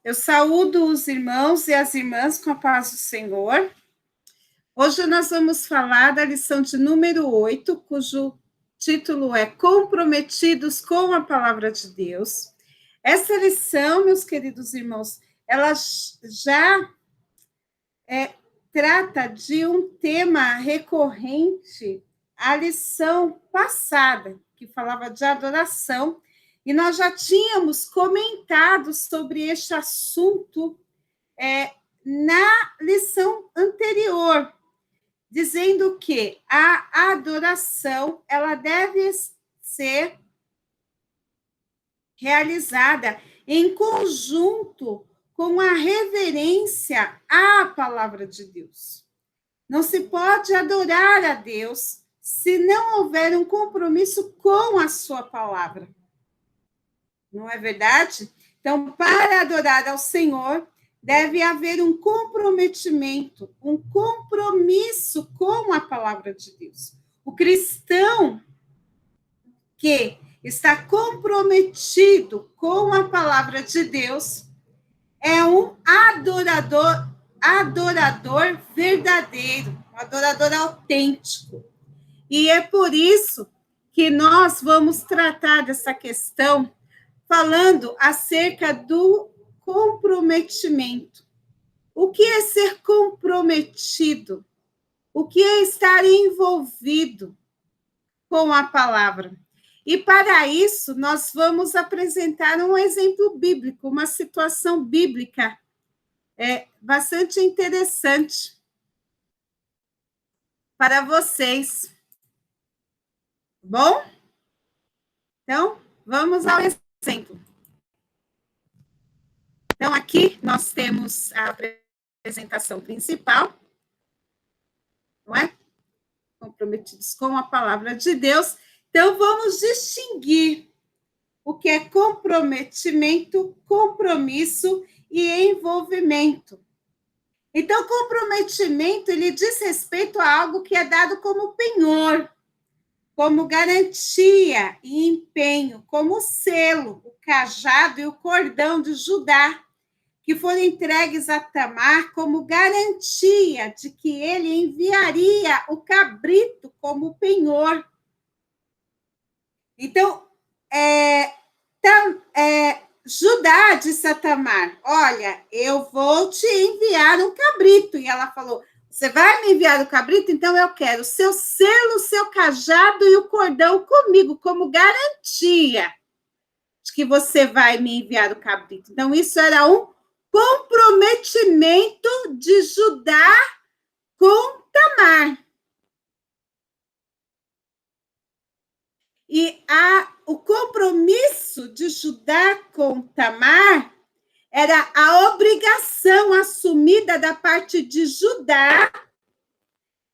Eu saúdo os irmãos e as irmãs com a paz do Senhor. Hoje nós vamos falar da lição de número 8, cujo título é Comprometidos com a Palavra de Deus. Essa lição, meus queridos irmãos, ela já trata de um tema recorrente à lição passada, que falava de adoração, e nós já tínhamos comentado sobre este assunto na lição anterior, dizendo que a adoração ela deve ser realizada em conjunto com a reverência à palavra de Deus. Não se pode adorar a Deus se não houver um compromisso com a sua palavra. Não é verdade? Então, para adorar ao Senhor, deve haver um comprometimento, um compromisso com a palavra de Deus. O cristão que está comprometido com a palavra de Deus é um adorador verdadeiro, um adorador autêntico. E é por isso que nós vamos tratar dessa questão falando acerca do comprometimento. O que é ser comprometido? O que é estar envolvido com a palavra? E para isso, nós vamos apresentar um exemplo bíblico, uma situação bíblica bastante interessante para vocês. Bom? Então, vamos ao exemplo. Então, aqui nós temos a apresentação principal, não é? Comprometidos com a palavra de Deus. Então, vamos distinguir o que é comprometimento, compromisso e envolvimento. Então, comprometimento, ele diz respeito a algo que é dado como penhor, como garantia e empenho, como selo, o cajado e o cordão de Judá, que foram entregues a Tamar como garantia de que ele enviaria o cabrito como penhor. Então, Judá disse a Tamar, olha, eu vou te enviar um cabrito. E ela falou, você vai me enviar o cabrito? Então eu quero o seu selo, o seu cajado e o cordão comigo, como garantia de que você vai me enviar o cabrito. Então isso era um comprometimento de Judá com Tamar. E o compromisso de Judá com Tamar era a obrigação assumida da parte de Judá,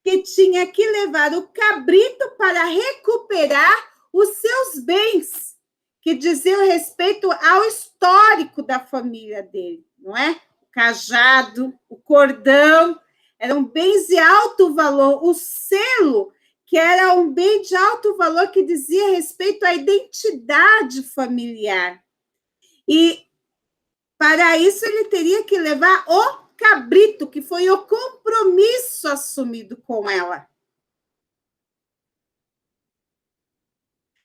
que tinha que levar o cabrito para recuperar os seus bens, que diziam respeito ao histórico da família dele, não é? O cajado, o cordão, eram bens de alto valor. O selo, que era um bem de alto valor que dizia respeito à identidade familiar. E para isso ele teria que levar o cabrito, que foi o compromisso assumido com ela.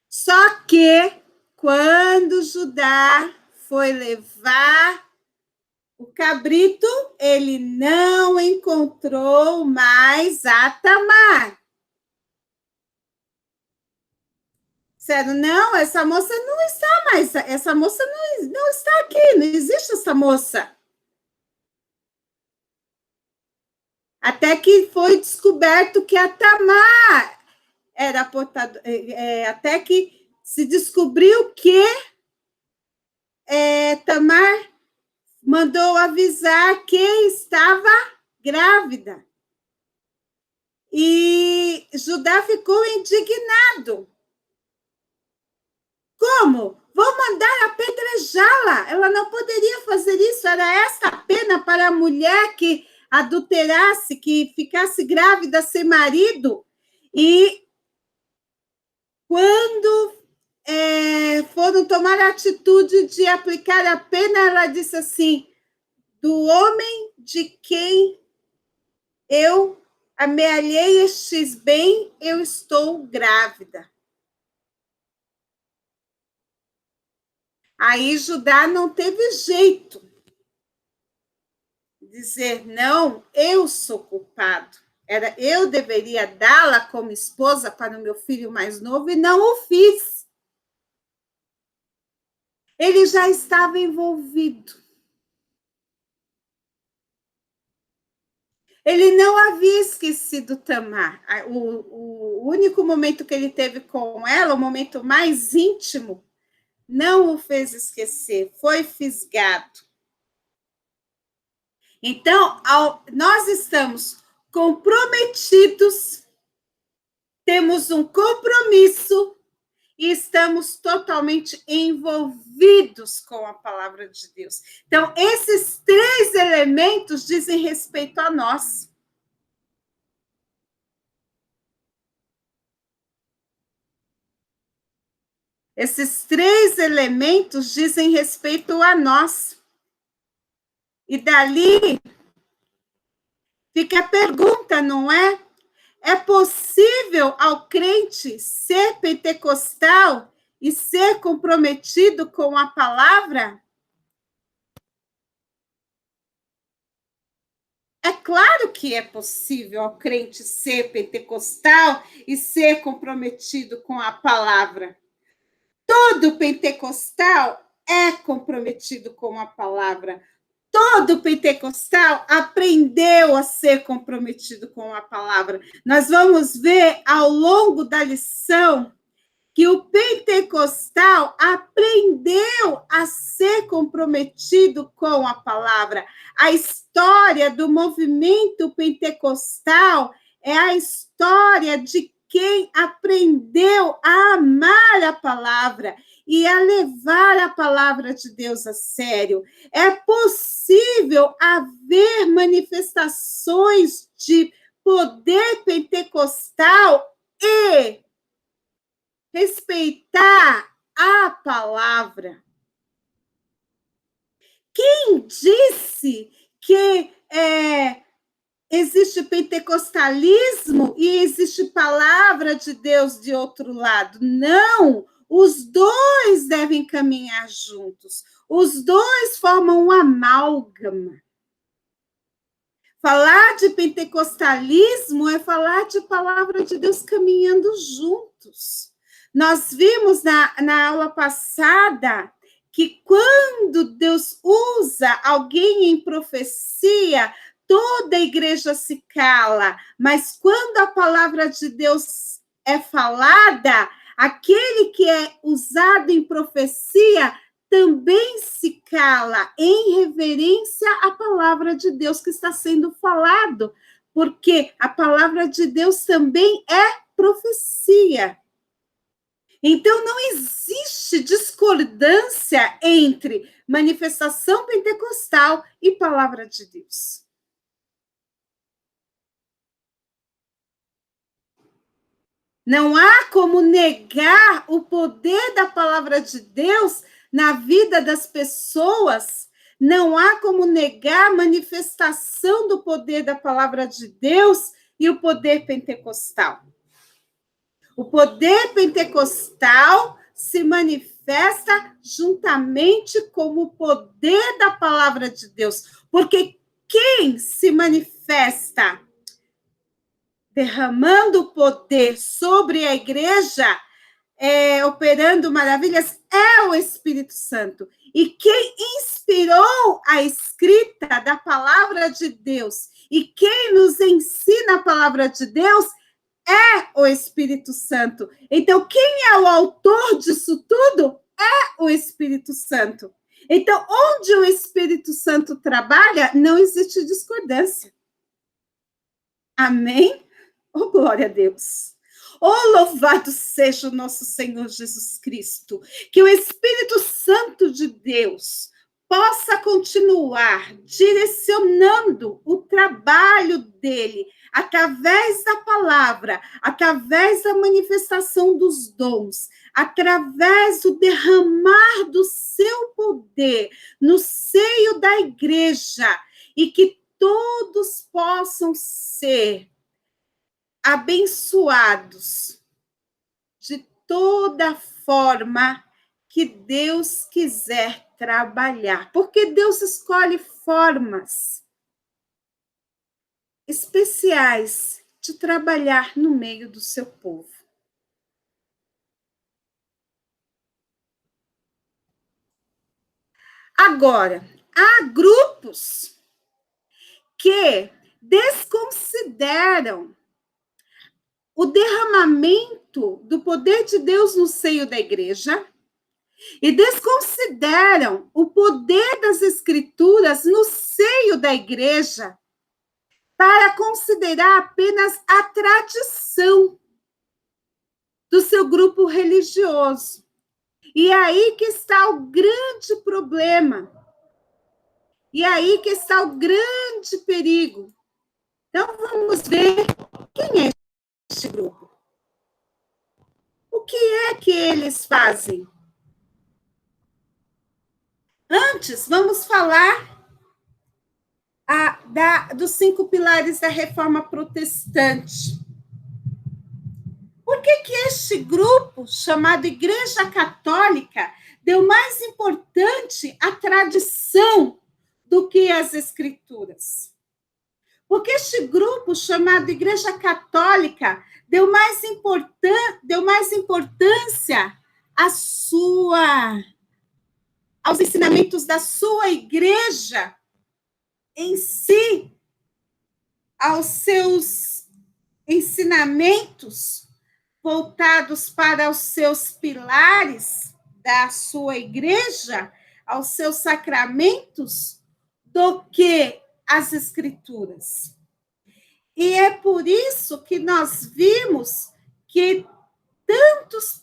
Só que quando Judá foi levar o cabrito, ele não encontrou mais a Tamar. Disseram, não, essa moça não está mais, essa moça não está aqui, não existe essa moça. Até que foi descoberto que a Tamar era portadora, até que se descobriu que Tamar mandou avisar que estava grávida. E Judá ficou indignado. Como? Vou mandar apedrejá-la. Ela não poderia fazer isso. Era essa a pena para a mulher que adulterasse, que ficasse grávida sem marido. E quando foram tomar a atitude de aplicar a pena, ela disse assim: do homem de quem eu amealhei estes bem, eu estou grávida. Aí Judá não teve jeito de dizer, não, eu sou culpado. Eu deveria dá-la como esposa para o meu filho mais novo e não o fiz. Ele já estava envolvido. Ele não havia esquecido Tamar. O único momento que ele teve com ela, o momento mais íntimo, não o fez esquecer, foi fisgado. Então, nós estamos comprometidos, temos um compromisso e estamos totalmente envolvidos com a palavra de Deus. Então, esses 3 elementos dizem respeito a nós. Esses 3 elementos dizem respeito a nós. E dali fica a pergunta, não é? É possível ao crente ser pentecostal e ser comprometido com a palavra? É claro que é possível ao crente ser pentecostal e ser comprometido com a palavra. Todo pentecostal é comprometido com a palavra. Todo pentecostal aprendeu a ser comprometido com a palavra. Nós vamos ver ao longo da lição que o pentecostal aprendeu a ser comprometido com a palavra. A história do movimento pentecostal é a história de quem aprendeu a amar a palavra e a levar a palavra de Deus a sério. É possível haver manifestações de poder pentecostal e respeitar a palavra. Quem disse que existe pentecostalismo e existe palavra de Deus de outro lado? Não! Os 2 devem caminhar juntos. Os 2 formam um amálgama. Falar de pentecostalismo é falar de palavra de Deus caminhando juntos. Nós vimos na aula passada que quando Deus usa alguém em profecia, toda a igreja se cala, mas quando a palavra de Deus é falada, aquele que é usado em profecia também se cala em reverência à palavra de Deus que está sendo falado, porque a palavra de Deus também é profecia. Então, não existe discordância entre manifestação pentecostal e palavra de Deus. Não há como negar o poder da palavra de Deus na vida das pessoas. Não há como negar a manifestação do poder da palavra de Deus e o poder pentecostal. O poder pentecostal se manifesta juntamente com o poder da palavra de Deus, porque quem se manifesta derramando poder sobre a igreja, operando maravilhas, é o Espírito Santo. E quem inspirou a escrita da palavra de Deus e quem nos ensina a palavra de Deus é o Espírito Santo. Então, quem é o autor disso tudo é o Espírito Santo. Então, onde o Espírito Santo trabalha, não existe discordância. Amém? Oh, glória a Deus. Oh, louvado seja o nosso Senhor Jesus Cristo. Que o Espírito Santo de Deus possa continuar direcionando o trabalho dele através da palavra, através da manifestação dos dons, através do derramar do seu poder no seio da igreja, e que todos possam ser abençoados de toda forma que Deus quiser trabalhar, porque Deus escolhe formas especiais de trabalhar no meio do seu povo. Agora, há grupos que desconsideram o derramamento do poder de Deus no seio da igreja e desconsideram o poder das escrituras no seio da igreja para considerar apenas a tradição do seu grupo religioso. E aí que está o grande problema. E aí que está o grande perigo. Então, vamos ver quem é este grupo. O que é que eles fazem? Antes, vamos falar dos 5 pilares da Reforma Protestante. Por que este grupo, chamado Igreja Católica, deu mais importante à tradição do que às Escrituras? Porque este grupo, chamado Igreja Católica, deu mais importância aos ensinamentos da sua igreja em si, aos seus ensinamentos voltados para os seus pilares da sua igreja, aos seus sacramentos, do que as escrituras. E é por isso que nós vimos que tantas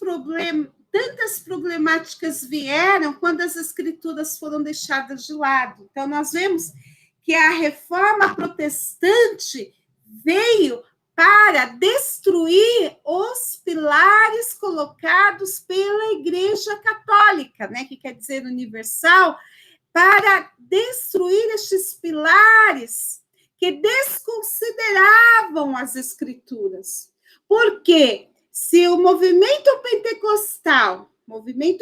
problemáticas vieram quando as escrituras foram deixadas de lado. Então, nós vemos que a reforma protestante veio para destruir os pilares colocados pela Igreja Católica, né, que quer dizer universal, para destruir estes pilares que desconsideravam as Escrituras. Por quê? Se o movimento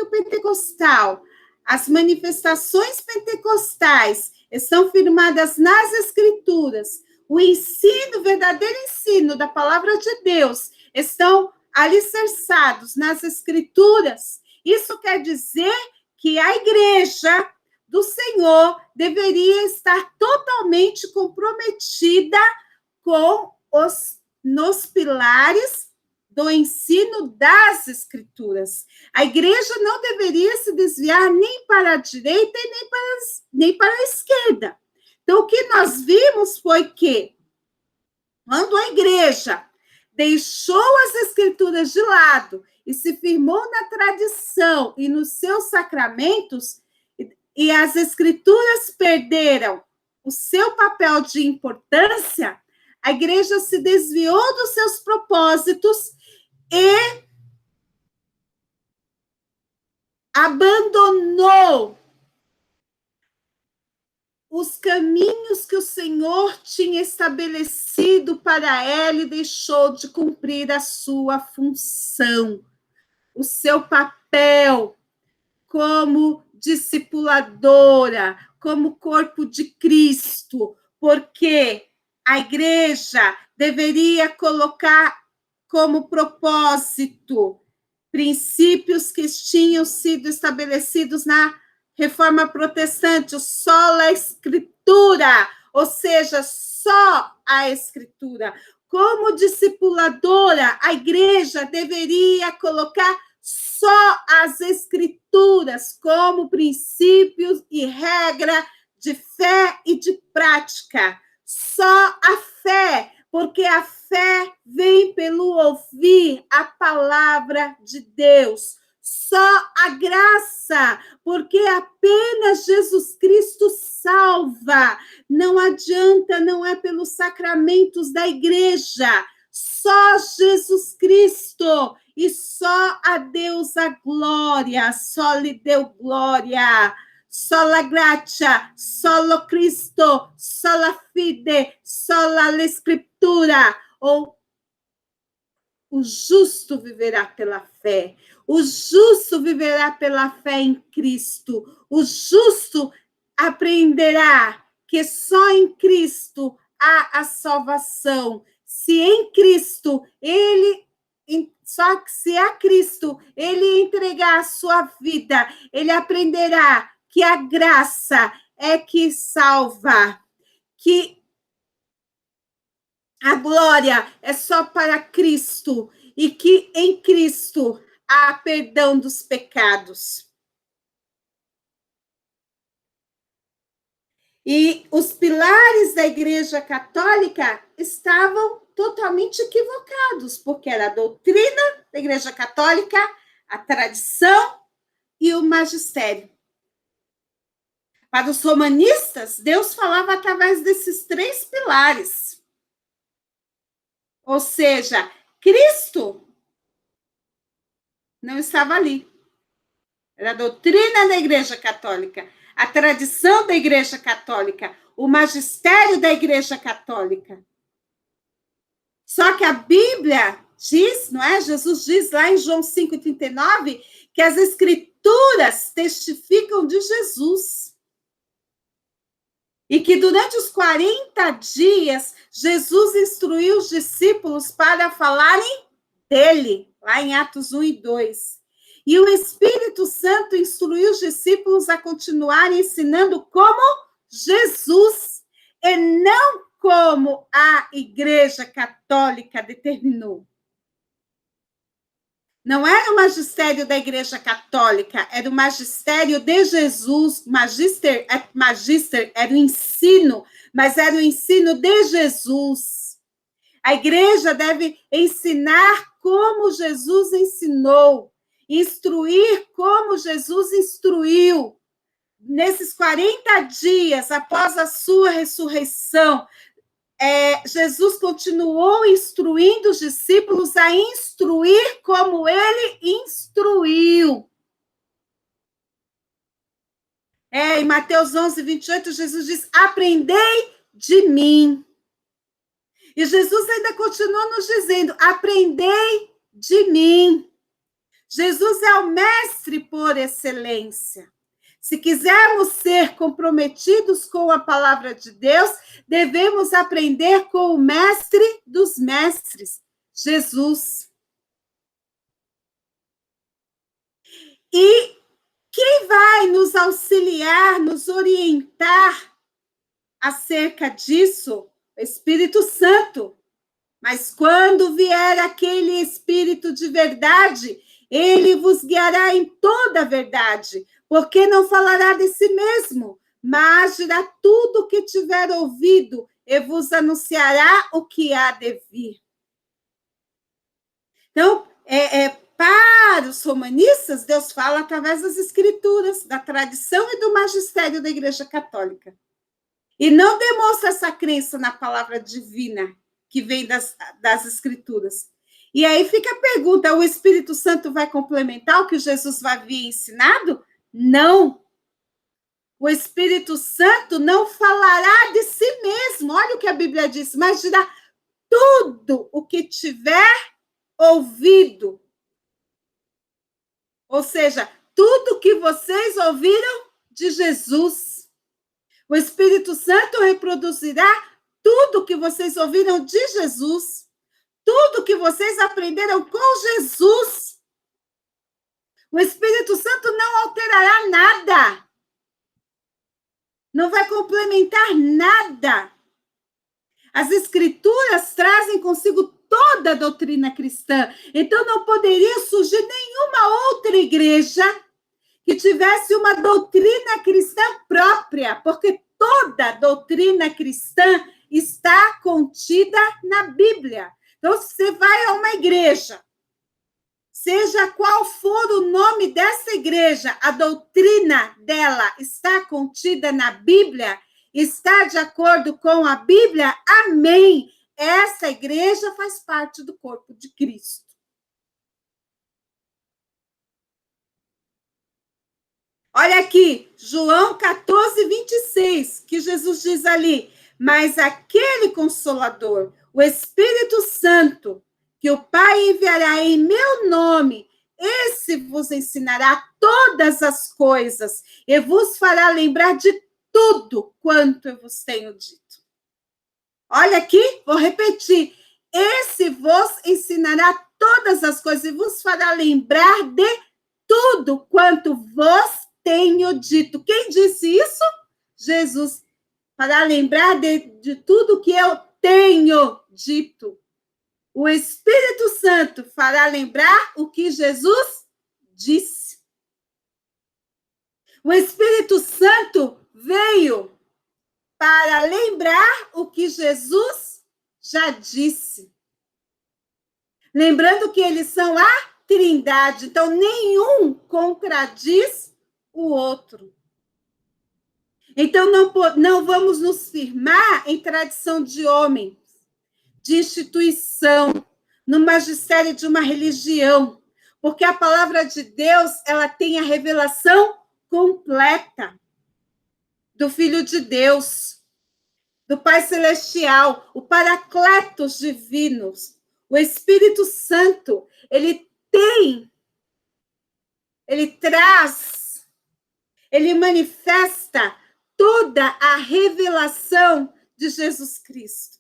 pentecostal, as manifestações pentecostais estão firmadas nas Escrituras, o verdadeiro ensino da palavra de Deus estão alicerçados nas Escrituras, isso quer dizer que a igreja do Senhor deveria estar totalmente comprometida nos pilares do ensino das Escrituras. A igreja não deveria se desviar nem para a direita e nem para a esquerda. Então, o que nós vimos foi que, quando a igreja deixou as Escrituras de lado e se firmou na tradição e nos seus sacramentos, e as Escrituras perderam o seu papel de importância, a igreja se desviou dos seus propósitos e abandonou os caminhos que o Senhor tinha estabelecido para ela e deixou de cumprir a sua função, o seu papel como discipuladora, como corpo de Cristo, porque a igreja deveria colocar como propósito princípios que tinham sido estabelecidos na Reforma Protestante, o sola escritura, ou seja, só a escritura. Como discipuladora, a igreja deveria colocar só as escrituras como princípios e regra de fé e de prática. Só a fé, porque a fé vem pelo ouvir a palavra de Deus. Só a graça, porque apenas Jesus Cristo salva. Não adianta, não é pelos sacramentos da igreja. Só Jesus Cristo e só a Deus a glória, só lhe deu glória. Sola gratia, solo Cristo, sola fide, sola l'escritura. Ou o justo viverá pela fé. O justo viverá pela fé em Cristo. O justo aprenderá que só em Cristo há a salvação. Se em Cristo só que se a Cristo ele entregar a sua vida, ele aprenderá que a graça é que salva, que a glória é só para Cristo e que em Cristo há perdão dos pecados. E os pilares da Igreja Católica estavam totalmente equivocados, porque era a doutrina da Igreja Católica, a tradição e o magistério. Para os romanistas, Deus falava através desses 3 pilares. Ou seja, Cristo não estava ali. Era a doutrina da Igreja Católica, a tradição da Igreja Católica, o magistério da Igreja Católica. Só que a Bíblia diz, não é? Jesus diz lá em João 5,39, que as Escrituras testificam de Jesus. E que durante os 40 dias, Jesus instruiu os discípulos para falarem dele, lá em Atos 1 e 2. E o Espírito Santo instruiu os discípulos a continuarem ensinando como Jesus, e não como a Igreja Católica determinou. Não era o magistério da Igreja Católica, era o magistério de Jesus. Magister era o ensino, mas era o ensino de Jesus. A igreja deve ensinar como Jesus ensinou, instruir como Jesus instruiu. Nesses 40 dias após a sua ressurreição, Jesus continuou instruindo os discípulos a instruir como ele instruiu. Em Mateus 11, 28, Jesus diz, aprendei de mim. E Jesus ainda continua nos dizendo, aprendei de mim. Jesus é o mestre por excelência. Se quisermos ser comprometidos com a palavra de Deus, devemos aprender com o mestre dos mestres, Jesus. E quem vai nos auxiliar, nos orientar acerca disso? O Espírito Santo. Mas quando vier aquele Espírito de verdade, ele vos guiará em toda a verdade, porque não falará de si mesmo, mas dirá tudo o que tiver ouvido e vos anunciará o que há de vir. Então, para os romanistas, Deus fala através das Escrituras, da tradição e do magistério da Igreja Católica. E não demonstra essa crença na palavra divina que vem das Escrituras. E aí fica a pergunta, o Espírito Santo vai complementar o que Jesus vai vir ensinado? Não. O Espírito Santo não falará de si mesmo. Olha o que a Bíblia diz, mas dirá tudo o que tiver ouvido. Ou seja, tudo que vocês ouviram de Jesus. O Espírito Santo reproduzirá tudo que vocês ouviram de Jesus. Tudo que vocês aprenderam com Jesus. O Espírito Santo não alterará nada. Não vai complementar nada. As Escrituras trazem consigo toda a doutrina cristã. Então, não poderia surgir nenhuma outra igreja que tivesse uma doutrina cristã própria, porque toda doutrina cristã está contida na Bíblia. Então, se você vai a uma igreja, seja qual for o nome dessa igreja, a doutrina dela está contida na Bíblia, está de acordo com a Bíblia, amém. Essa igreja faz parte do corpo de Cristo. Olha aqui, João 14, 26, que Jesus diz ali, mas aquele Consolador, o Espírito Santo, que o Pai enviará em meu nome, esse vos ensinará todas as coisas e vos fará lembrar de tudo quanto eu vos tenho dito. Olha aqui, vou repetir. Esse vos ensinará todas as coisas e vos fará lembrar de tudo quanto vos tenho dito. Quem disse isso? Jesus. Para lembrar de tudo que eu tenho dito. O Espírito Santo fará lembrar o que Jesus disse. O Espírito Santo veio para lembrar o que Jesus já disse. Lembrando que eles são a Trindade, então nenhum contradiz o outro. Então não vamos nos firmar em tradição de homens, de instituição, no magistério de uma religião, porque a palavra de Deus, ela tem a revelação completa do Filho de Deus, do Pai Celestial, o Paracletos divinos, o Espírito Santo, ele traz, ele manifesta toda a revelação de Jesus Cristo.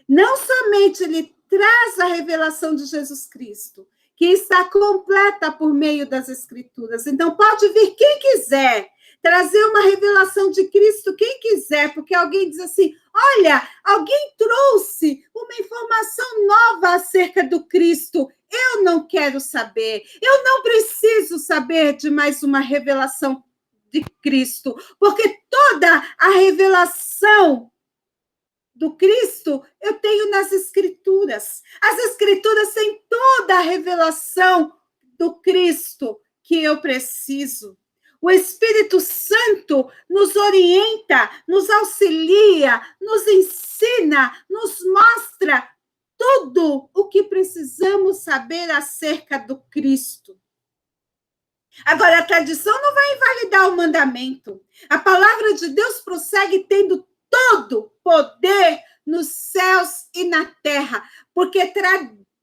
Não somente ele traz a revelação de Jesus Cristo, que está completa por meio das Escrituras. Então, pode vir quem quiser, trazer uma revelação de Cristo, quem quiser, porque alguém diz assim, olha, alguém trouxe uma informação nova acerca do Cristo, eu não quero saber, eu não preciso saber de mais uma revelação de Cristo, porque toda a revelação do Cristo eu tenho nas Escrituras. As Escrituras têm toda a revelação do Cristo que eu preciso. O Espírito Santo nos orienta, nos auxilia, nos ensina, nos mostra tudo o que precisamos saber acerca do Cristo. Agora, a tradição não vai invalidar o mandamento. A palavra de Deus prossegue tendo todo poder nos céus e na terra, porque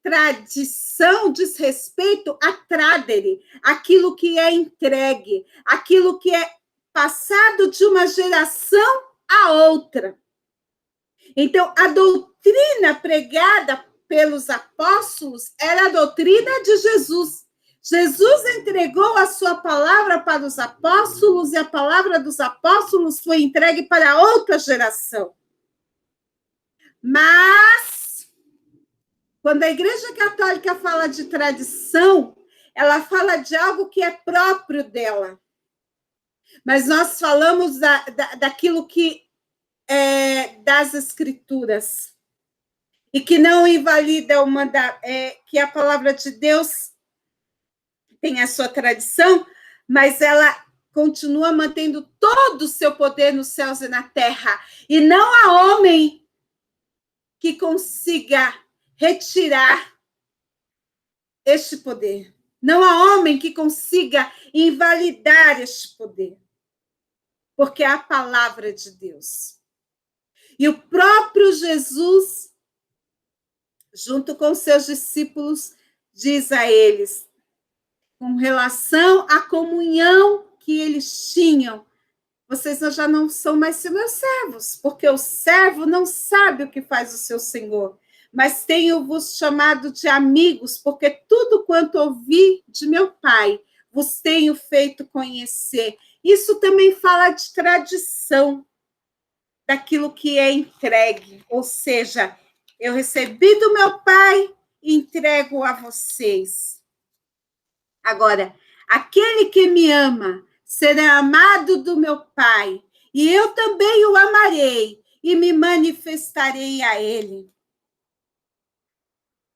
tradição diz respeito a tradere, aquilo que é entregue, aquilo que é passado de uma geração a outra. Então, a doutrina pregada pelos apóstolos era a doutrina de Jesus. Jesus entregou a sua palavra para os apóstolos e a palavra dos apóstolos foi entregue para outra geração. Mas, quando a Igreja Católica fala de tradição, ela fala de algo que é próprio dela. Mas nós falamos daquilo que é das Escrituras e que não invalida que a palavra de Deus tem a sua tradição, mas ela continua mantendo todo o seu poder nos céus e na terra. E não há homem que consiga retirar este poder. Não há homem que consiga invalidar este poder. Porque é a palavra de Deus. E o próprio Jesus, junto com seus discípulos, diz a eles, com relação à comunhão que eles tinham, vocês já não são mais meus servos, porque o servo não sabe o que faz o seu senhor, mas tenho-vos chamado de amigos, porque tudo quanto ouvi de meu Pai, vos tenho feito conhecer. Isso também fala de tradição, daquilo que é entregue, ou seja, eu recebi do meu Pai e entrego a vocês. Agora, aquele que me ama será amado do meu Pai, e eu também o amarei e me manifestarei a ele.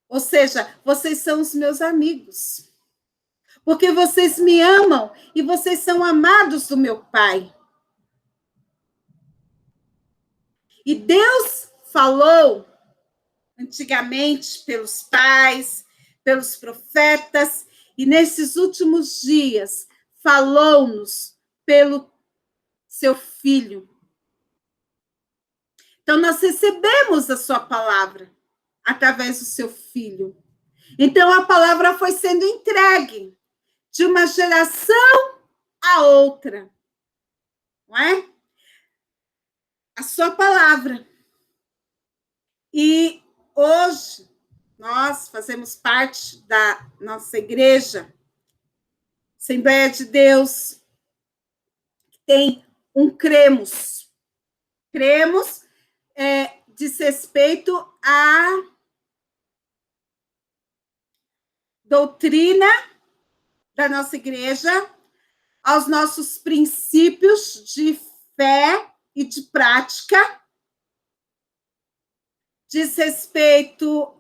Ou seja, vocês são os meus amigos. Porque vocês me amam e vocês são amados do meu Pai. E Deus falou antigamente pelos pais, pelos profetas, e nesses últimos dias falou-nos pelo seu Filho. Então, nós recebemos a sua palavra através do seu Filho. Então, a palavra foi sendo entregue de uma geração a outra, não é? A sua palavra. E hoje, nós fazemos parte da nossa igreja, Assembleia de Deus, que tem um cremos. Cremos diz respeito à doutrina da nossa igreja, aos nossos princípios de fé e de prática, diz respeito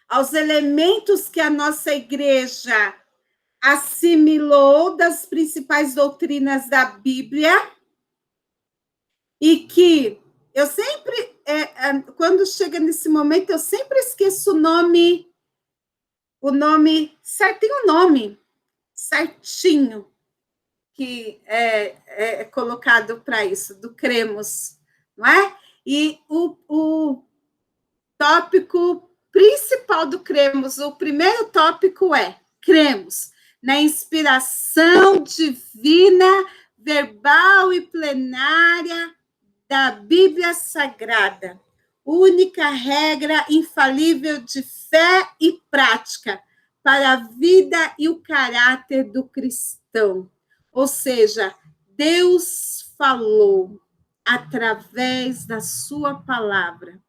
aos elementos que a nossa igreja assimilou das principais doutrinas da Bíblia, e que eu sempre, quando chega nesse momento, eu sempre esqueço o nome certo, tem um nome certinho que é colocado para isso, do cremos, não é? E o tópico principal do cremos, o primeiro tópico é: cremos na inspiração divina, verbal e plenária da Bíblia Sagrada, única regra infalível de fé e prática para a vida e o caráter do cristão. Ou seja, Deus falou através da sua palavra,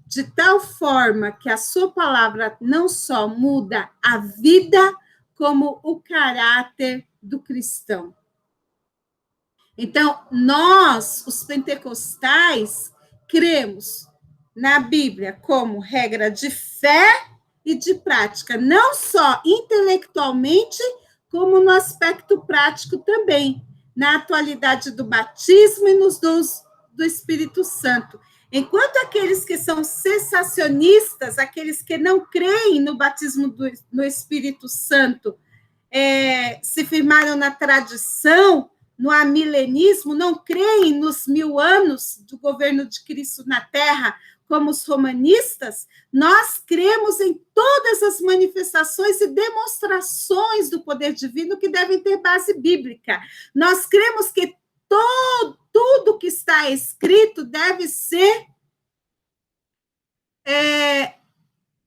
de tal forma que a sua palavra não só muda a vida, como o caráter do cristão. Então, nós, os pentecostais, cremos na Bíblia como regra de fé e de prática, não só intelectualmente, como no aspecto prático também, na atualidade do batismo e nos dons do Espírito Santo. Enquanto aqueles que são cessacionistas, aqueles que não creem no batismo no Espírito Santo, se firmaram na tradição, no amilenismo, não creem nos 1000 anos do governo de Cristo na Terra, como os romanistas, nós cremos em todas as manifestações e demonstrações do poder divino que devem ter base bíblica. Nós cremos que tudo que está escrito deve ser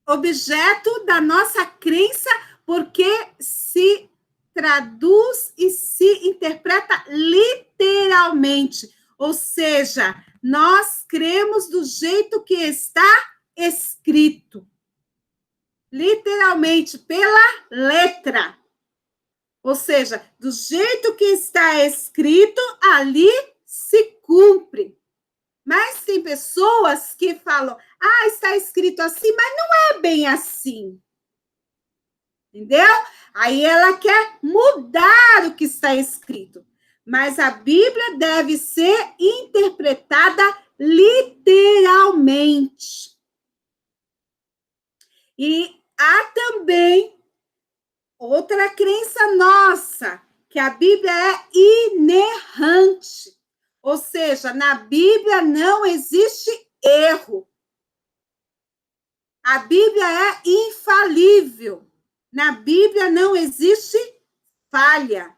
objeto da nossa crença, porque se traduz e se interpreta literalmente. Ou seja, nós cremos do jeito que está escrito. Literalmente, pela letra. Ou seja, do jeito que está escrito, ali se cumpre. Mas tem pessoas que falam, está escrito assim, mas não é bem assim. Entendeu? Aí ela quer mudar o que está escrito. Mas a Bíblia deve ser interpretada literalmente. E há também outra crença nossa, que a Bíblia é inerrante. Ou seja, na Bíblia não existe erro. A Bíblia é infalível. Na Bíblia não existe falha.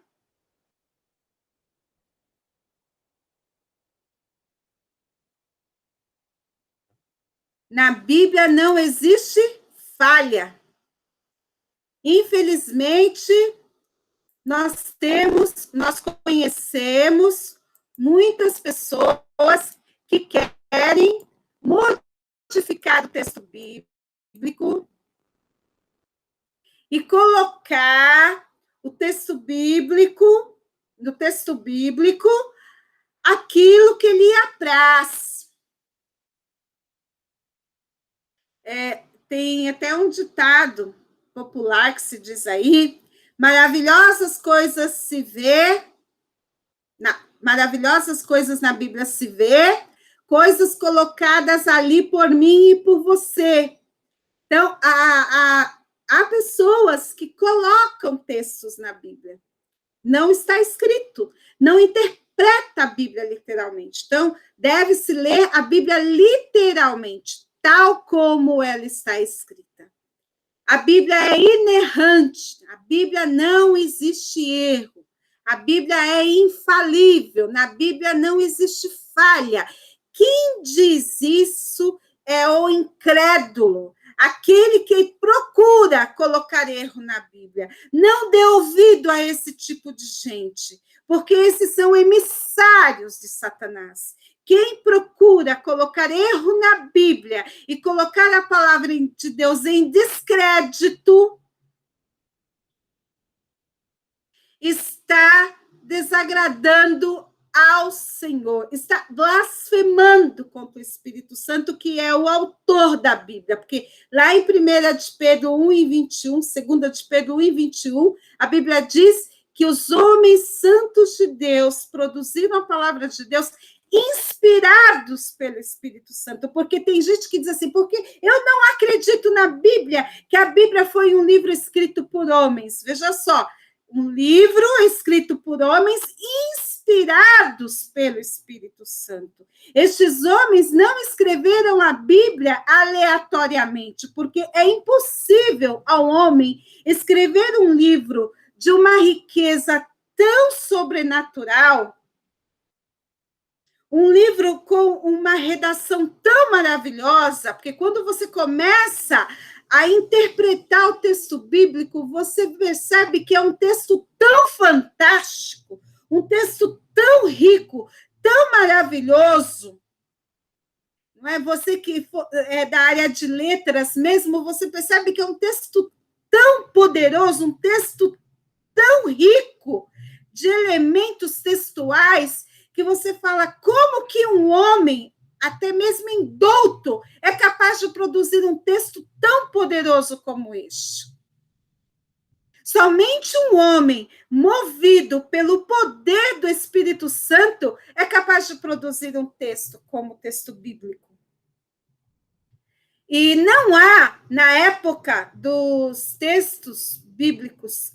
Na Bíblia não existe falha. Infelizmente, nós conhecemos muitas pessoas que querem modificar o texto bíblico e colocar no texto bíblico aquilo que lhe apraz. tem até um ditado popular que se diz aí: maravilhosas coisas se vê, maravilhosas coisas na Bíblia se vê, coisas colocadas ali por mim e por você. Então, há pessoas que colocam textos na Bíblia. Não está escrito, não interpreta a Bíblia literalmente. Então, deve-se ler a Bíblia literalmente, tal como ela está escrita. A Bíblia é inerrante, a Bíblia não existe erro, a Bíblia é infalível, na Bíblia não existe falha. Quem diz isso é o incrédulo, aquele que procura colocar erro na Bíblia. Não dê ouvido a esse tipo de gente, porque esses são emissários de Satanás. Quem procura colocar erro na Bíblia e colocar a palavra de Deus em descrédito está desagradando ao Senhor, está blasfemando contra o Espírito Santo, que é o autor da Bíblia, porque lá em 1 de Pedro 1 e 21, 2 de Pedro 1 e 21, a Bíblia diz que os homens santos de Deus produziram a palavra de Deus inspirados pelo Espírito Santo, porque tem gente que diz assim, porque eu não acredito na Bíblia, que a Bíblia foi um livro escrito por homens. Veja só, um livro escrito por homens inspirados pelo Espírito Santo. Estes homens não escreveram a Bíblia aleatoriamente, porque é impossível ao homem escrever um livro de uma riqueza tão sobrenatural, um livro com uma redação tão maravilhosa, porque quando você começa a interpretar o texto bíblico, você percebe que é um texto tão fantástico, um texto tão rico, tão maravilhoso. Não é? Você que é da área de letras mesmo, você percebe que é um texto tão poderoso, um texto tão rico de elementos textuais, que você fala, como que um homem, até mesmo indouto, é capaz de produzir um texto tão poderoso como este? Somente um homem movido pelo poder do Espírito Santo é capaz de produzir um texto como o texto bíblico. E não há, na época dos textos bíblicos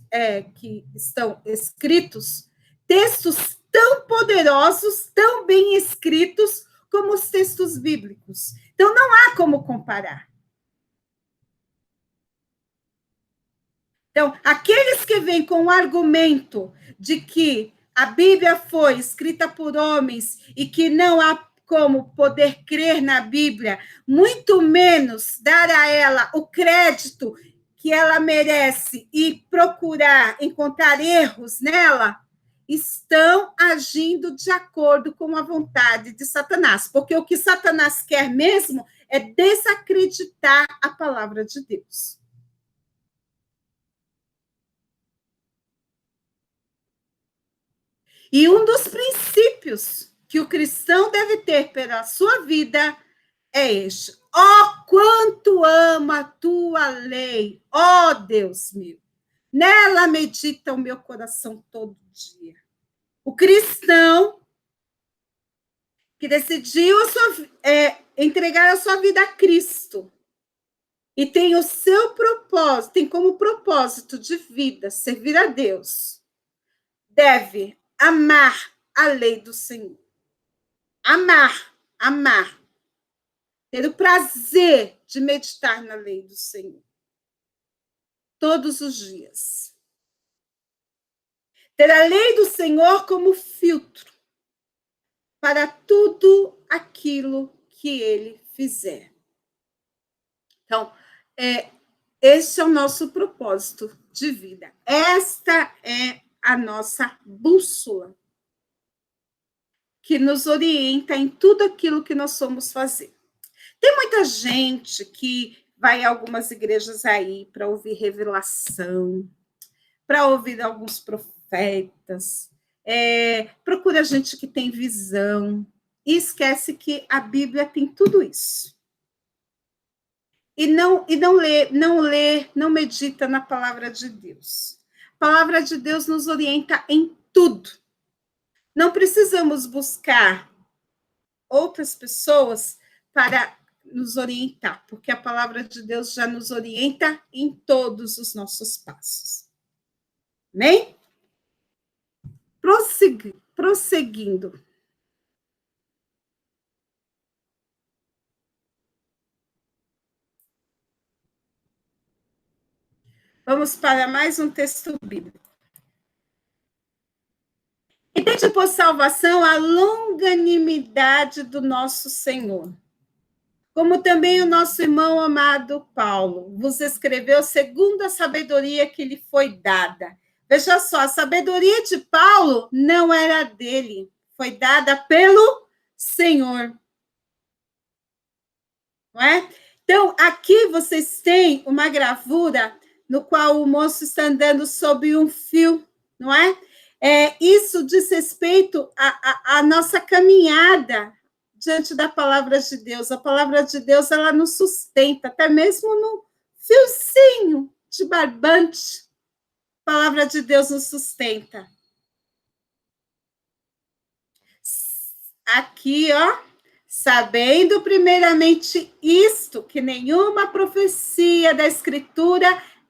que estão escritos, textos tão poderosos, tão bem escritos como os textos bíblicos. Então, não há como comparar. Então, aqueles que vêm com o argumento de que a Bíblia foi escrita por homens e que não há como poder crer na Bíblia, muito menos dar a ela o crédito que ela merece e procurar encontrar erros nela, estão agindo de acordo com a vontade de Satanás, porque o que Satanás quer mesmo é desacreditar a palavra de Deus. E um dos princípios que o cristão deve ter pela sua vida é este: quanto amo a tua lei, Deus meu. Nela medita o meu coração todo dia. O cristão que decidiu entregar a sua vida a Cristo e tem o seu propósito, tem como propósito de vida servir a Deus, deve amar a lei do Senhor. Amar. Ter o prazer de meditar na lei do Senhor. Todos os dias. Ter a lei do Senhor como filtro para tudo aquilo que ele fizer. Então, esse é o nosso propósito de vida. Esta é a nossa bússola que nos orienta em tudo aquilo que nós somos fazer. Tem muita gente que vai a algumas igrejas aí para ouvir revelação, para ouvir alguns profetas, procura gente que tem visão, e esquece que a Bíblia tem tudo isso. não medita na palavra de Deus. A palavra de Deus nos orienta em tudo. Não precisamos buscar outras pessoas para nos orientar, porque a palavra de Deus já nos orienta em todos os nossos passos. Amém? Prosseguindo. Vamos para mais um texto bíblico. E tende por salvação a longanimidade do nosso Senhor, como também o nosso irmão amado Paulo vos escreveu segundo a sabedoria que lhe foi dada. Veja só, a sabedoria de Paulo não era dele, foi dada pelo Senhor. Não é? Então, aqui vocês têm uma gravura no qual o moço está andando sob um fio, não é? Isso diz respeito à nossa caminhada diante da palavra de Deus. A palavra de Deus, ela nos sustenta, até mesmo no fiozinho de barbante. A palavra de Deus nos sustenta. Aqui, ó, sabendo primeiramente isto, que nenhuma profecia da Escritura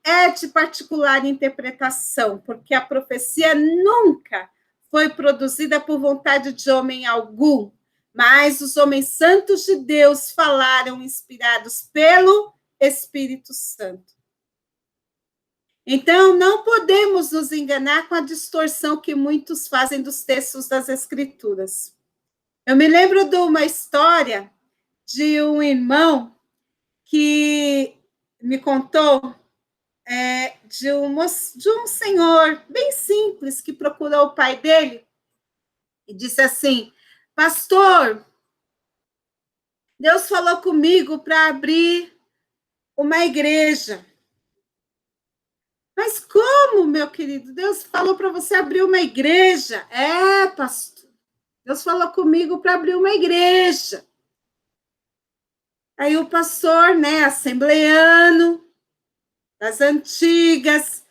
é de particular interpretação, porque a profecia nunca foi produzida por vontade de homem algum, mas os homens santos de Deus falaram inspirados pelo Espírito Santo. Então, não podemos nos enganar com a distorção que muitos fazem dos textos das Escrituras. Eu me lembro de uma história de um irmão que me contou de um senhor bem simples que procurou o pai dele e disse assim: pastor, Deus falou comigo para abrir uma igreja. Mas como, meu querido? Deus falou para você abrir uma igreja? Pastor, Deus falou comigo para abrir uma igreja. Aí o pastor, assembleano, das antigas,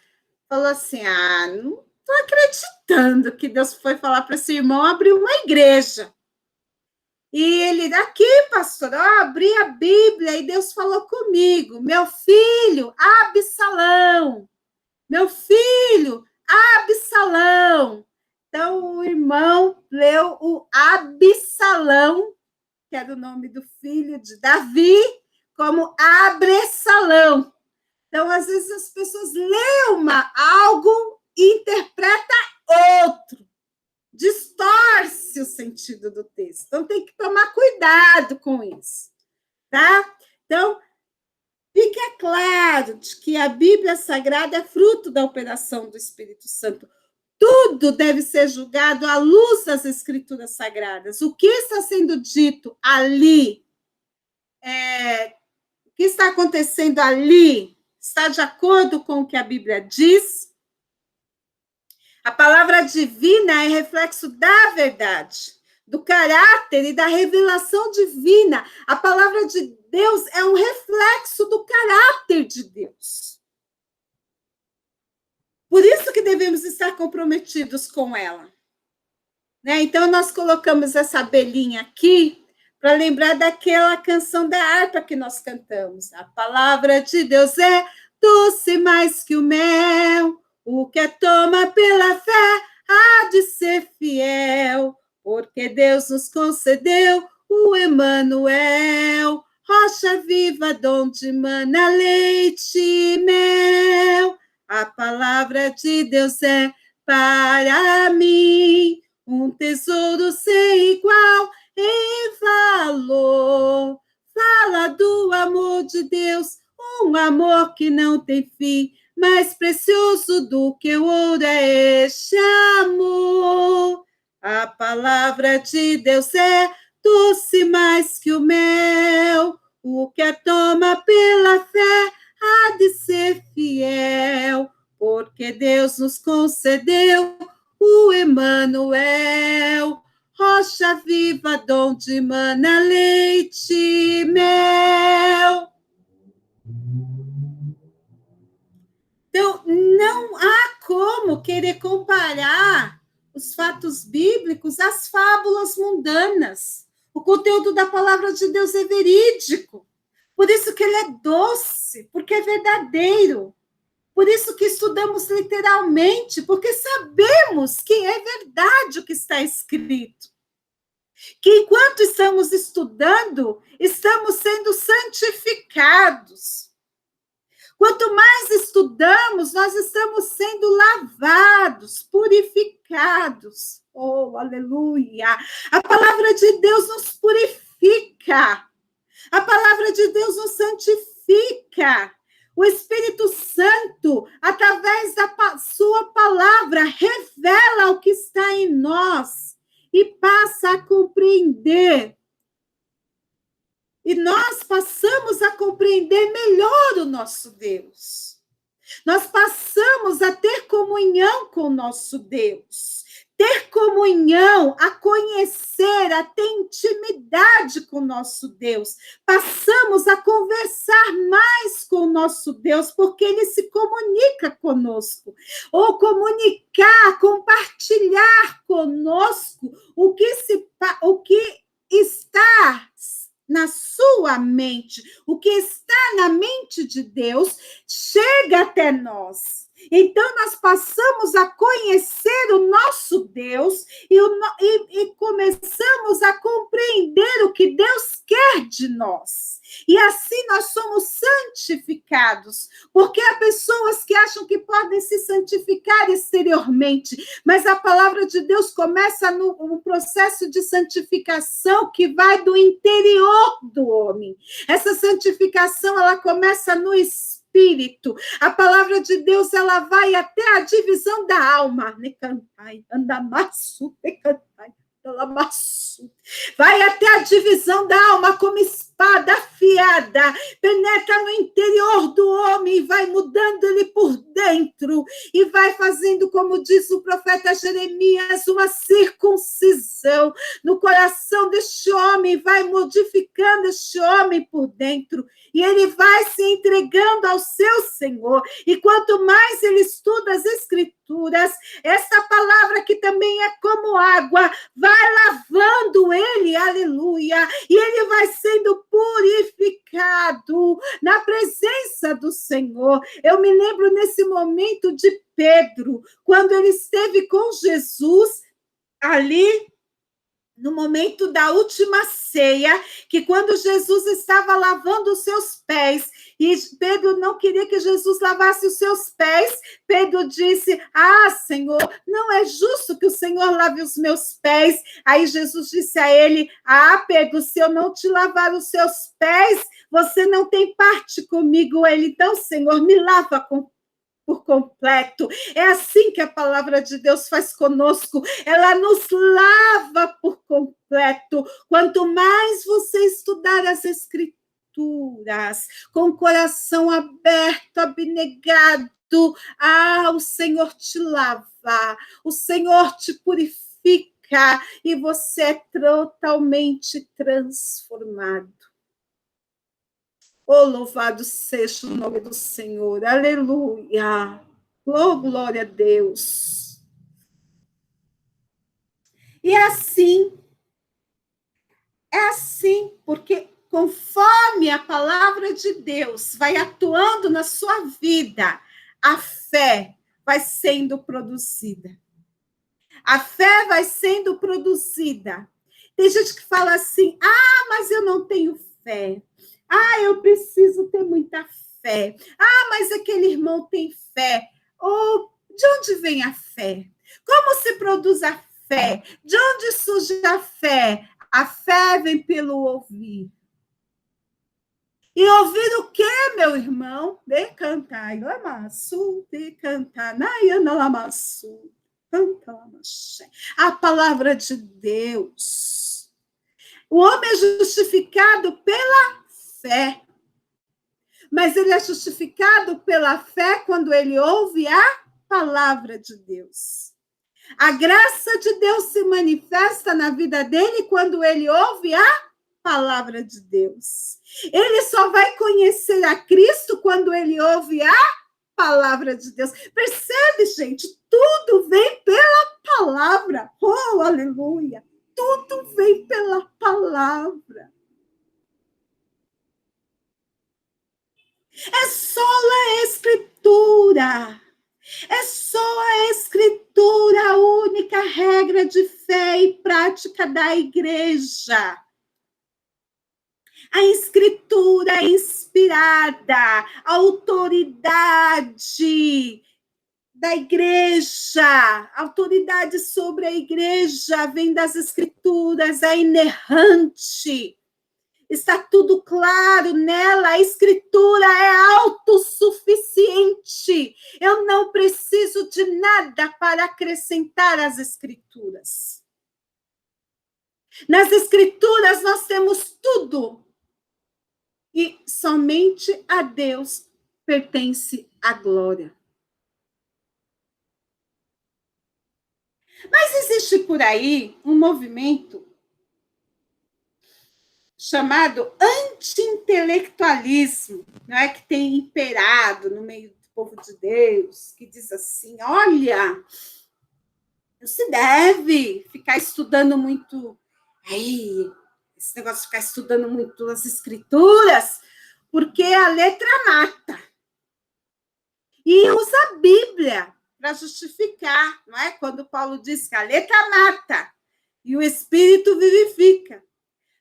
falou assim: não estou acreditando que Deus foi falar para esse irmão abrir uma igreja. E ele, aqui, pastor, abri a Bíblia e Deus falou comigo: meu filho, Absalão, meu filho, Absalão. Então, o irmão leu o Absalão, que era o nome do filho de Davi, como Abressalão. Então, às vezes, as pessoas leem algo e interpretam outro. Distorce o sentido do texto. Então, tem que tomar cuidado com isso. Tá? Então, fica claro de que a Bíblia Sagrada é fruto da operação do Espírito Santo. Tudo deve ser julgado à luz das Escrituras Sagradas. O que está sendo dito ali, o que está acontecendo ali, está de acordo com o que a Bíblia diz? A palavra divina é reflexo da verdade, do caráter e da revelação divina. A palavra de Deus é um reflexo do caráter de Deus. Por isso que devemos estar comprometidos com ela. Então, nós colocamos essa abelhinha aqui para lembrar daquela canção da harpa que nós cantamos. A palavra de Deus é doce mais que o mel, o que a toma pela fé há de ser fiel, porque Deus nos concedeu o Emanuel, rocha viva donde mana leite e mel. A palavra de Deus é para mim um tesouro sem igual em valor. Fala do amor de Deus, um amor que não tem fim, mais precioso do que o ouro é este amor. A palavra de Deus é doce mais que o mel, o que a toma pela fé há de ser fiel, porque Deus nos concedeu o Emanuel, rocha viva donde mana leite e mel. Então, não há como querer comparar os fatos bíblicos às fábulas mundanas. O conteúdo da palavra de Deus é verídico. Por isso que ele é doce, porque é verdadeiro. Por isso que estudamos literalmente, porque sabemos que é verdade o que está escrito. Que enquanto estamos estudando, estamos sendo santificados. Quanto mais estudamos, nós estamos sendo lavados, purificados. Oh, aleluia! A palavra de Deus nos purifica. A palavra de Deus nos santifica. O Espírito Santo, através da sua palavra, revela o que está em nós e passa a compreender. E nós passamos a compreender melhor o nosso Deus. Nós passamos a ter comunhão com o nosso Deus. Ter comunhão, a conhecer, a ter intimidade com o nosso Deus. Passamos a conversar mais com o nosso Deus, porque ele se comunica conosco. Ou comunicar, compartilhar conosco o que está na sua mente, o que está na mente de Deus, chega até nós. Então, nós passamos a conhecer o nosso Deus e começamos a compreender o que Deus quer de nós. E assim nós somos santificados, porque há pessoas que acham que podem se santificar exteriormente, mas a palavra de Deus começa no processo de santificação que vai do interior do homem. Essa santificação, ela começa no espírito. A palavra de Deus, ela vai até a divisão da alma. Vai até a divisão da alma como espada afiada, penetra no interior do homem e vai mudando ele por dentro e vai fazendo, como diz o profeta Jeremias, uma circuncisão no coração deste homem, vai modificando este homem por dentro e ele vai se entregando ao seu Senhor. E quanto mais ele estuda as Escrituras, essa palavra que também é como água, vai lavando ele, aleluia, e ele vai sendo purificado na presença do Senhor. Eu me lembro nesse momento de Pedro, quando ele esteve com Jesus ali, no momento da última ceia, que quando Jesus estava lavando os seus pés, e Pedro não queria que Jesus lavasse os seus pés, Pedro disse, Senhor, não é justo que o Senhor lave os meus pés. Aí Jesus disse a ele, Pedro, se eu não te lavar os seus pés, você não tem parte comigo. Ele, então, Senhor, me lava por completo. É assim que a palavra de Deus faz conosco. Ela nos lava por completo. Quanto mais você estudar as Escrituras, com o coração aberto, abnegado, o Senhor te lava, o Senhor te purifica e você é totalmente transformado. Oh, louvado seja o nome do Senhor, aleluia, oh, glória a Deus. E é assim, porque conforme a palavra de Deus vai atuando na sua vida, a fé vai sendo produzida. A fé vai sendo produzida. Tem gente que fala assim, mas eu não tenho fé. Eu preciso ter muita fé. Mas aquele irmão tem fé. De onde vem a fé? Como se produz a fé? De onde surge a fé? A fé vem pelo ouvir. E ouvir o quê, meu irmão? De cantar, lamassu, de cantar, naiana lamassu, a palavra de Deus. O homem é justificado pela fé. Mas ele é justificado pela fé quando ele ouve a palavra de Deus. A graça de Deus se manifesta na vida dele quando ele ouve a palavra de Deus. Ele só vai conhecer a Cristo quando ele ouve a palavra de Deus. Percebe, gente? Tudo vem pela palavra. Oh, aleluia! Tudo vem pela palavra. É só a Escritura. É só a Escritura a única regra de fé e prática da igreja. A Escritura é inspirada, a autoridade da igreja, a autoridade sobre a igreja vem das Escrituras, é inerrante. Está tudo claro nela, a Escritura é autossuficiente. Eu não preciso de nada para acrescentar às Escrituras. Nas Escrituras nós temos tudo. E somente a Deus pertence a glória. Mas existe por aí um movimento chamado anti-intelectualismo, não é, que tem imperado no meio do povo de Deus, que diz assim, olha, não se deve ficar estudando muito, esse negócio de ficar estudando muito as escrituras, porque a letra mata. E usa a Bíblia para justificar, não é? Quando Paulo diz que a letra mata e o Espírito vivifica.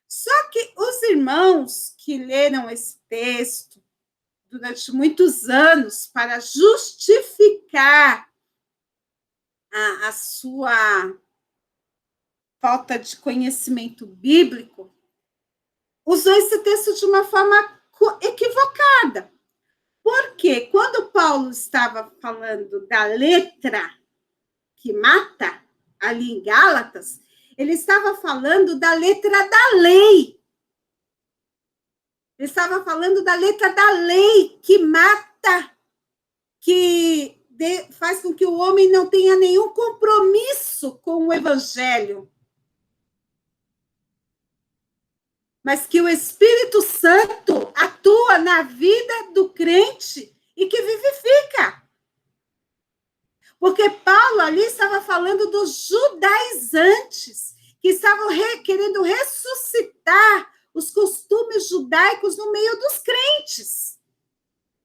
Só que os irmãos que leram esse texto durante muitos anos para justificar a sua falta de conhecimento bíblico, usou esse texto de uma forma equivocada. Porque quando Paulo estava falando da letra que mata, ali em Gálatas, ele estava falando da letra da lei. Ele estava falando da letra da lei que mata, que faz com que o homem não tenha nenhum compromisso com o evangelho. Mas que o Espírito Santo atua na vida do crente e que vivifica. Porque Paulo ali estava falando dos judaizantes, que estavam querendo ressuscitar os costumes judaicos no meio dos crentes.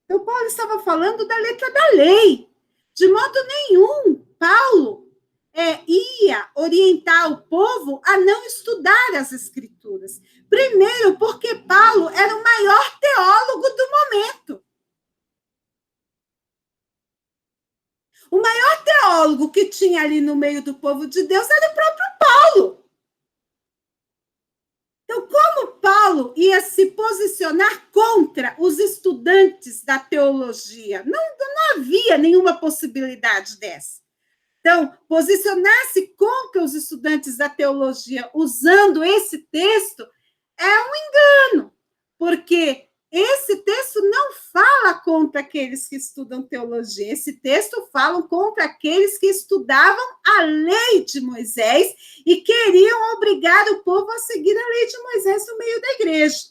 Então, Paulo estava falando da letra da lei. De modo nenhum, Paulo ia orientar o povo a não estudar as Escrituras. Primeiro, porque Paulo era o maior teólogo do momento. O maior teólogo que tinha ali no meio do povo de Deus era o próprio Paulo. Então, como Paulo ia se posicionar contra os estudantes da teologia? Não havia nenhuma possibilidade dessa. Então, posicionar-se contra os estudantes da teologia usando esse texto é um engano, porque esse texto não fala contra aqueles que estudam teologia, esse texto fala contra aqueles que estudavam a lei de Moisés e queriam obrigar o povo a seguir a lei de Moisés no meio da igreja.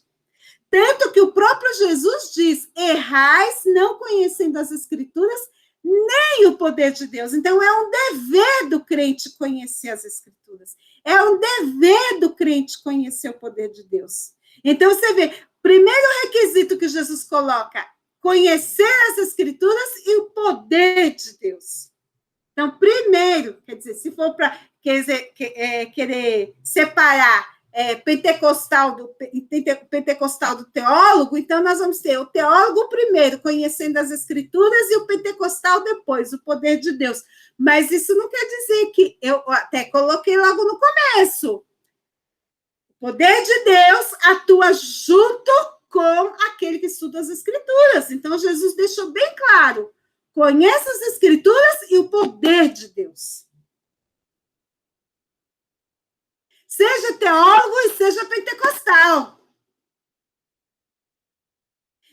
Tanto que o próprio Jesus diz, errais não conhecendo as Escrituras, nem o poder de Deus. Então, é um dever do crente conhecer as Escrituras. É um dever do crente conhecer o poder de Deus. Então, você vê, primeiro requisito que Jesus coloca, conhecer as Escrituras e o poder de Deus. Então, primeiro, quer dizer, se for para querer separar pentecostal do teólogo, então nós vamos ter o teólogo primeiro, conhecendo as Escrituras, e o pentecostal depois, o poder de Deus. Mas isso não quer dizer que, eu até coloquei logo no começo, o poder de Deus atua junto com aquele que estuda as Escrituras. Então, Jesus deixou bem claro, conheça as Escrituras e o poder de Deus. Seja teólogo e seja pentecostal.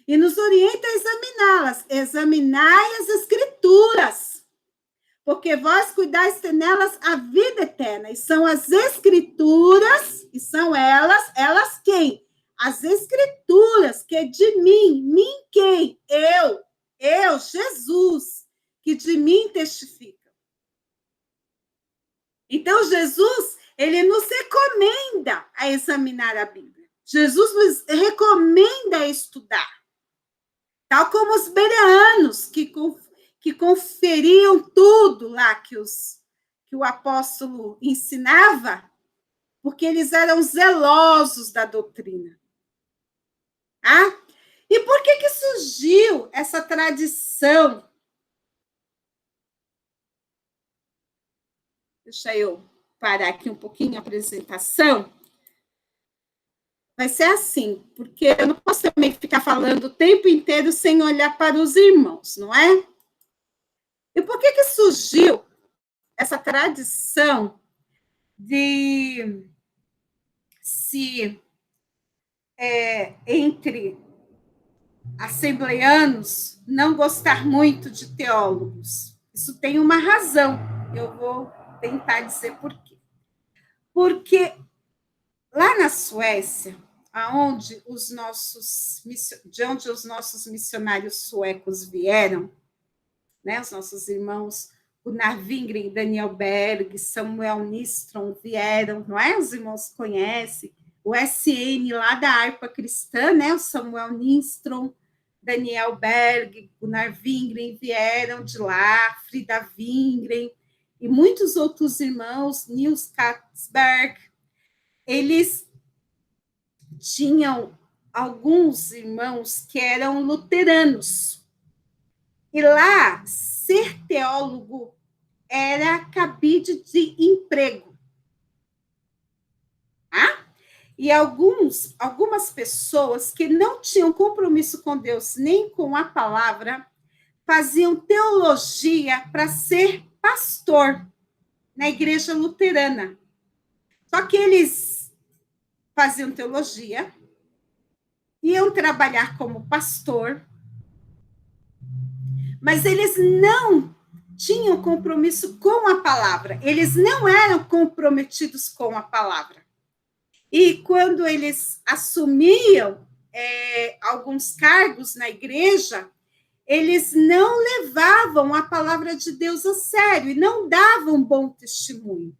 E nos orienta a examiná-las. Examinai as Escrituras, porque vós cuidais ter nelas a vida eterna. E são as Escrituras, e são elas quem? As Escrituras, que é de mim quem? Eu, eu, Jesus, que de mim testifica. Então, Jesus, ele nos recomenda a examinar a Bíblia. Jesus nos recomenda a estudar. Tal como os bereanos, que conferiam tudo lá que o apóstolo ensinava, porque eles eram zelosos da doutrina. Ah? E por que surgiu essa tradição? Deixa eu parar aqui um pouquinho a apresentação. Vai ser assim, porque eu não posso também ficar falando o tempo inteiro sem olhar para os irmãos, não é? E por que surgiu essa tradição de se entre assembleanos não gostar muito de teólogos? Isso tem uma razão. Eu vou tentar dizer por quê. Porque lá na Suécia, de onde os nossos missionários suecos vieram, né, os nossos irmãos Gunnar Wingren, Daniel Berg, Samuel Nistrom vieram, não é? Os irmãos conhecem. O SN lá da harpa cristã, né? O Samuel Nistrom, Daniel Berg, Gunnar Wingren vieram de lá, Frida Wingren e muitos outros irmãos, Niels Katzberg. Eles tinham alguns irmãos que eram luteranos. E lá, ser teólogo era cabide de emprego. Tá? E algumas pessoas que não tinham compromisso com Deus nem com a palavra, faziam teologia para ser pastor na igreja luterana. Só que eles faziam teologia, iam trabalhar como pastor, mas eles não tinham compromisso com a palavra, eles não eram comprometidos com a palavra. E quando eles assumiam alguns cargos na igreja, eles não levavam a palavra de Deus a sério e não davam bom testemunho.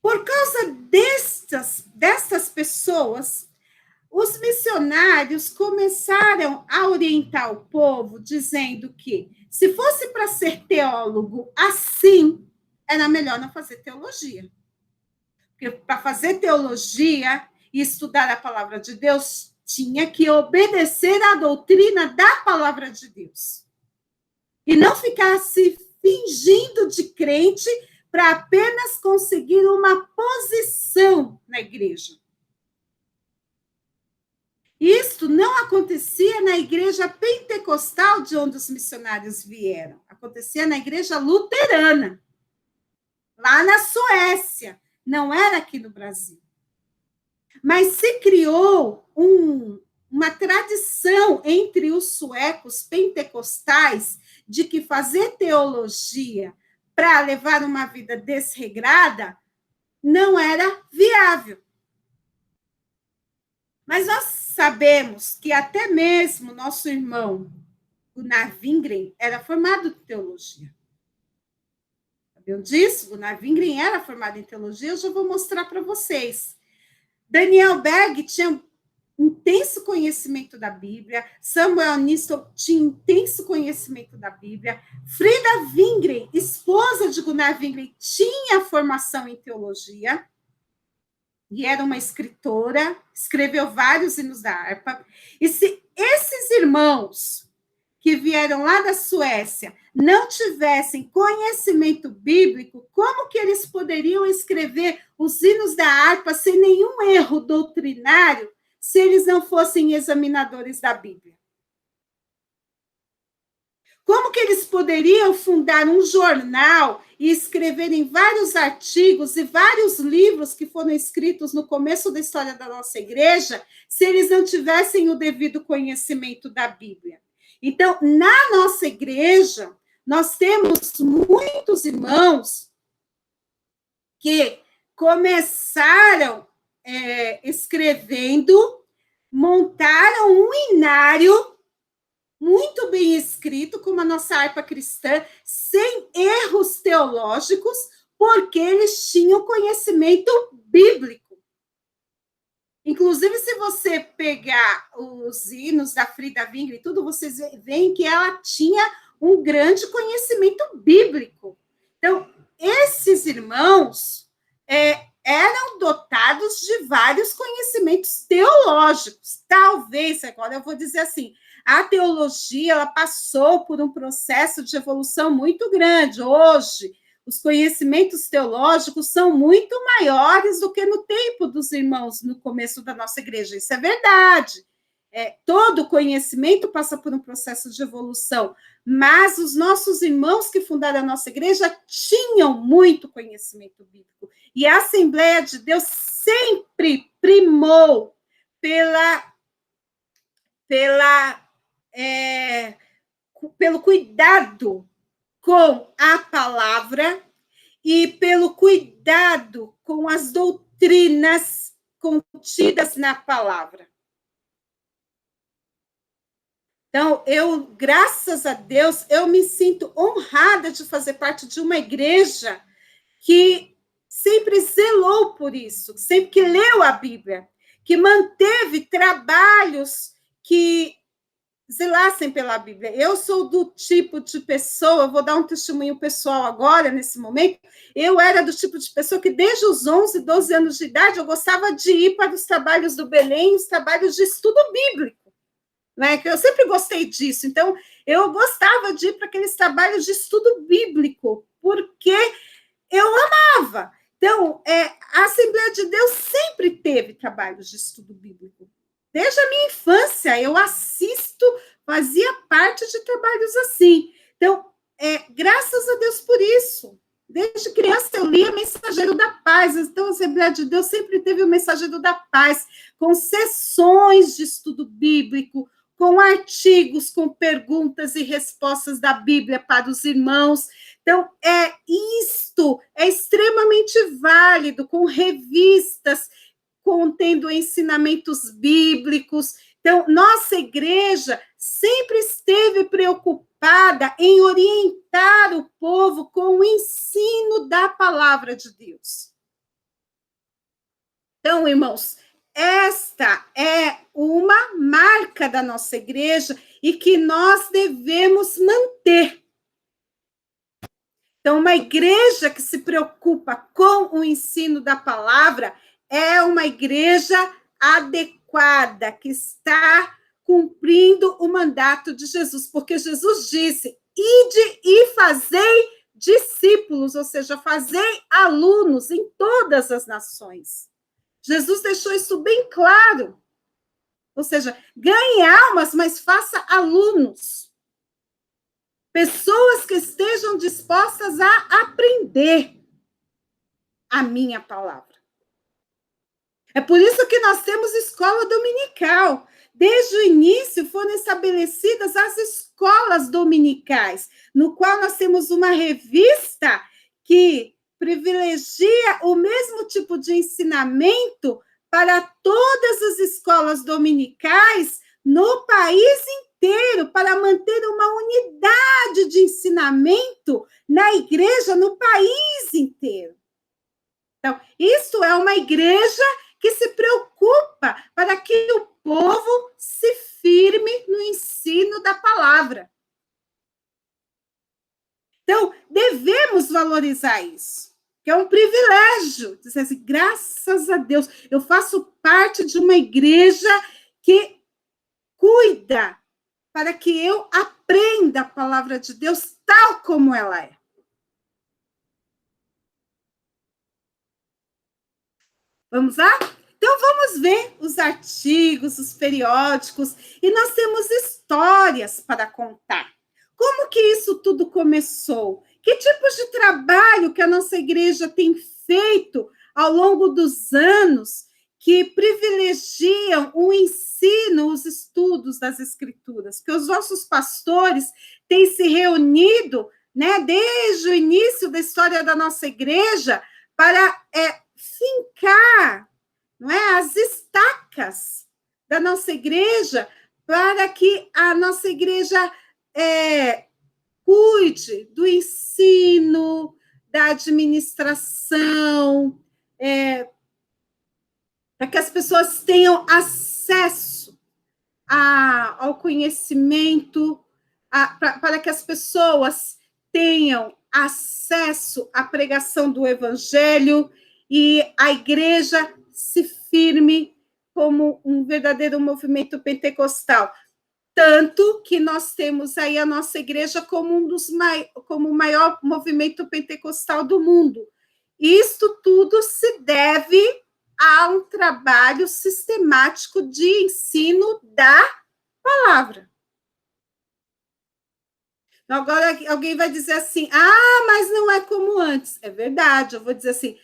Por causa destas pessoas, os missionários começaram a orientar o povo, dizendo que, se fosse para ser teólogo assim, era melhor não fazer teologia. Porque para fazer teologia e estudar a palavra de Deus, tinha que obedecer à doutrina da palavra de Deus. E não ficar se fingindo de crente para apenas conseguir uma posição na igreja. Isto não acontecia na igreja pentecostal de onde os missionários vieram. Acontecia na igreja luterana, lá na Suécia. Não era aqui no Brasil. Mas se criou uma tradição entre os suecos pentecostais de que fazer teologia para levar uma vida desregrada não era viável. Mas nós sabemos que até mesmo nosso irmão Gunnar Wingren era formado em teologia. Sabiam disso? Gunnar Wingren era formado em teologia, eu já vou mostrar para vocês. Daniel Berg tinha intenso conhecimento da Bíblia, Samuel Nistel tinha intenso conhecimento da Bíblia, Frida Wingren, esposa de Gunnar Wingren, tinha formação em teologia, e era uma escritora, escreveu vários hinos da harpa. E se esses irmãos que vieram lá da Suécia não tivessem conhecimento bíblico, como que eles poderiam escrever os hinos da harpa sem nenhum erro doutrinário, se eles não fossem examinadores da Bíblia? Como que eles poderiam fundar um jornal e escreverem vários artigos e vários livros que foram escritos no começo da história da nossa igreja, se eles não tivessem o devido conhecimento da Bíblia? Então, na nossa igreja, nós temos muitos irmãos que começaram escrevendo, montaram um inário muito bem escrito, como a nossa harpa cristã, sem erros teológicos, porque eles tinham conhecimento bíblico. Inclusive, se você pegar os hinos da Frida Wingre e tudo, vocês veem que ela tinha um grande conhecimento bíblico. Então, esses irmãos eram dotados de vários conhecimentos teológicos. Talvez, agora eu vou dizer assim, a teologia ela passou por um processo de evolução muito grande. Hoje, os conhecimentos teológicos são muito maiores do que no tempo dos irmãos no começo da nossa igreja. Isso é verdade. Todo conhecimento passa por um processo de evolução, mas os nossos irmãos que fundaram a nossa igreja tinham muito conhecimento bíblico. E a Assembleia de Deus sempre primou pelo cuidado com a palavra e pelo cuidado com as doutrinas contidas na palavra. Então, graças a Deus, eu me sinto honrada de fazer parte de uma igreja que sempre zelou por isso, sempre que leu a Bíblia, que manteve trabalhos que zelassem pela Bíblia. Eu sou do tipo de pessoa, vou dar um testemunho pessoal agora, nesse momento, eu era do tipo de pessoa que desde os 11, 12 anos de idade, eu gostava de ir para os trabalhos do Belém, os trabalhos de estudo bíblico, né? Que eu sempre gostei disso. Então, eu gostava de ir para aqueles trabalhos de estudo bíblico, porque eu amava. Então, a Assembleia de Deus sempre teve trabalhos de estudo bíblico. Desde a minha infância, eu fazia parte de trabalhos assim. Então, graças a Deus por isso. Desde criança eu lia Mensageiro da Paz. Então, a Assembleia de Deus sempre teve o Mensageiro da Paz, com sessões de estudo bíblico, com artigos, com perguntas e respostas da Bíblia para os irmãos. Então, isto é extremamente válido, com revistas contendo ensinamentos bíblicos. Então, nossa igreja sempre esteve preocupada em orientar o povo com o ensino da palavra de Deus. Então, irmãos, esta é uma marca da nossa igreja e que nós devemos manter. Então, uma igreja que se preocupa com o ensino da palavra é uma igreja adequada, que está cumprindo o mandato de Jesus, porque Jesus disse: ide e fazei discípulos, ou seja, fazei alunos em todas as nações. Jesus deixou isso bem claro. Ou seja, ganhe almas, mas faça alunos. Pessoas que estejam dispostas a aprender a minha palavra. É por isso que nós temos escola dominical. Desde o início foram estabelecidas as escolas dominicais, no qual nós temos uma revista que privilegia o mesmo tipo de ensinamento para todas as escolas dominicais no país inteiro, para manter uma unidade de ensinamento na igreja no país inteiro. Então, isso é uma igreja que se preocupa para que o povo se firme no ensino da palavra. Então, devemos valorizar isso, que é um privilégio. Dizer assim, graças a Deus, eu faço parte de uma igreja que cuida para que eu aprenda a palavra de Deus tal como ela é. Vamos lá? Então, vamos ver os artigos, os periódicos, e nós temos histórias para contar. Como que isso tudo começou? Que tipos de trabalho que a nossa igreja tem feito ao longo dos anos que privilegiam o ensino, os estudos das Escrituras? Que os nossos pastores têm se reunido, né, desde o início da história da nossa igreja para fincar, não é, as estacas da nossa igreja, para que a nossa igreja cuide do ensino, da administração, para que as pessoas tenham acesso ao conhecimento, para que as pessoas tenham acesso à pregação do evangelho e a igreja se firme como um verdadeiro movimento pentecostal. Tanto que nós temos aí a nossa igreja como como o maior movimento pentecostal do mundo. Isto tudo se deve a um trabalho sistemático de ensino da palavra. Agora, alguém vai dizer assim, mas não é como antes. É verdade, eu vou dizer assim,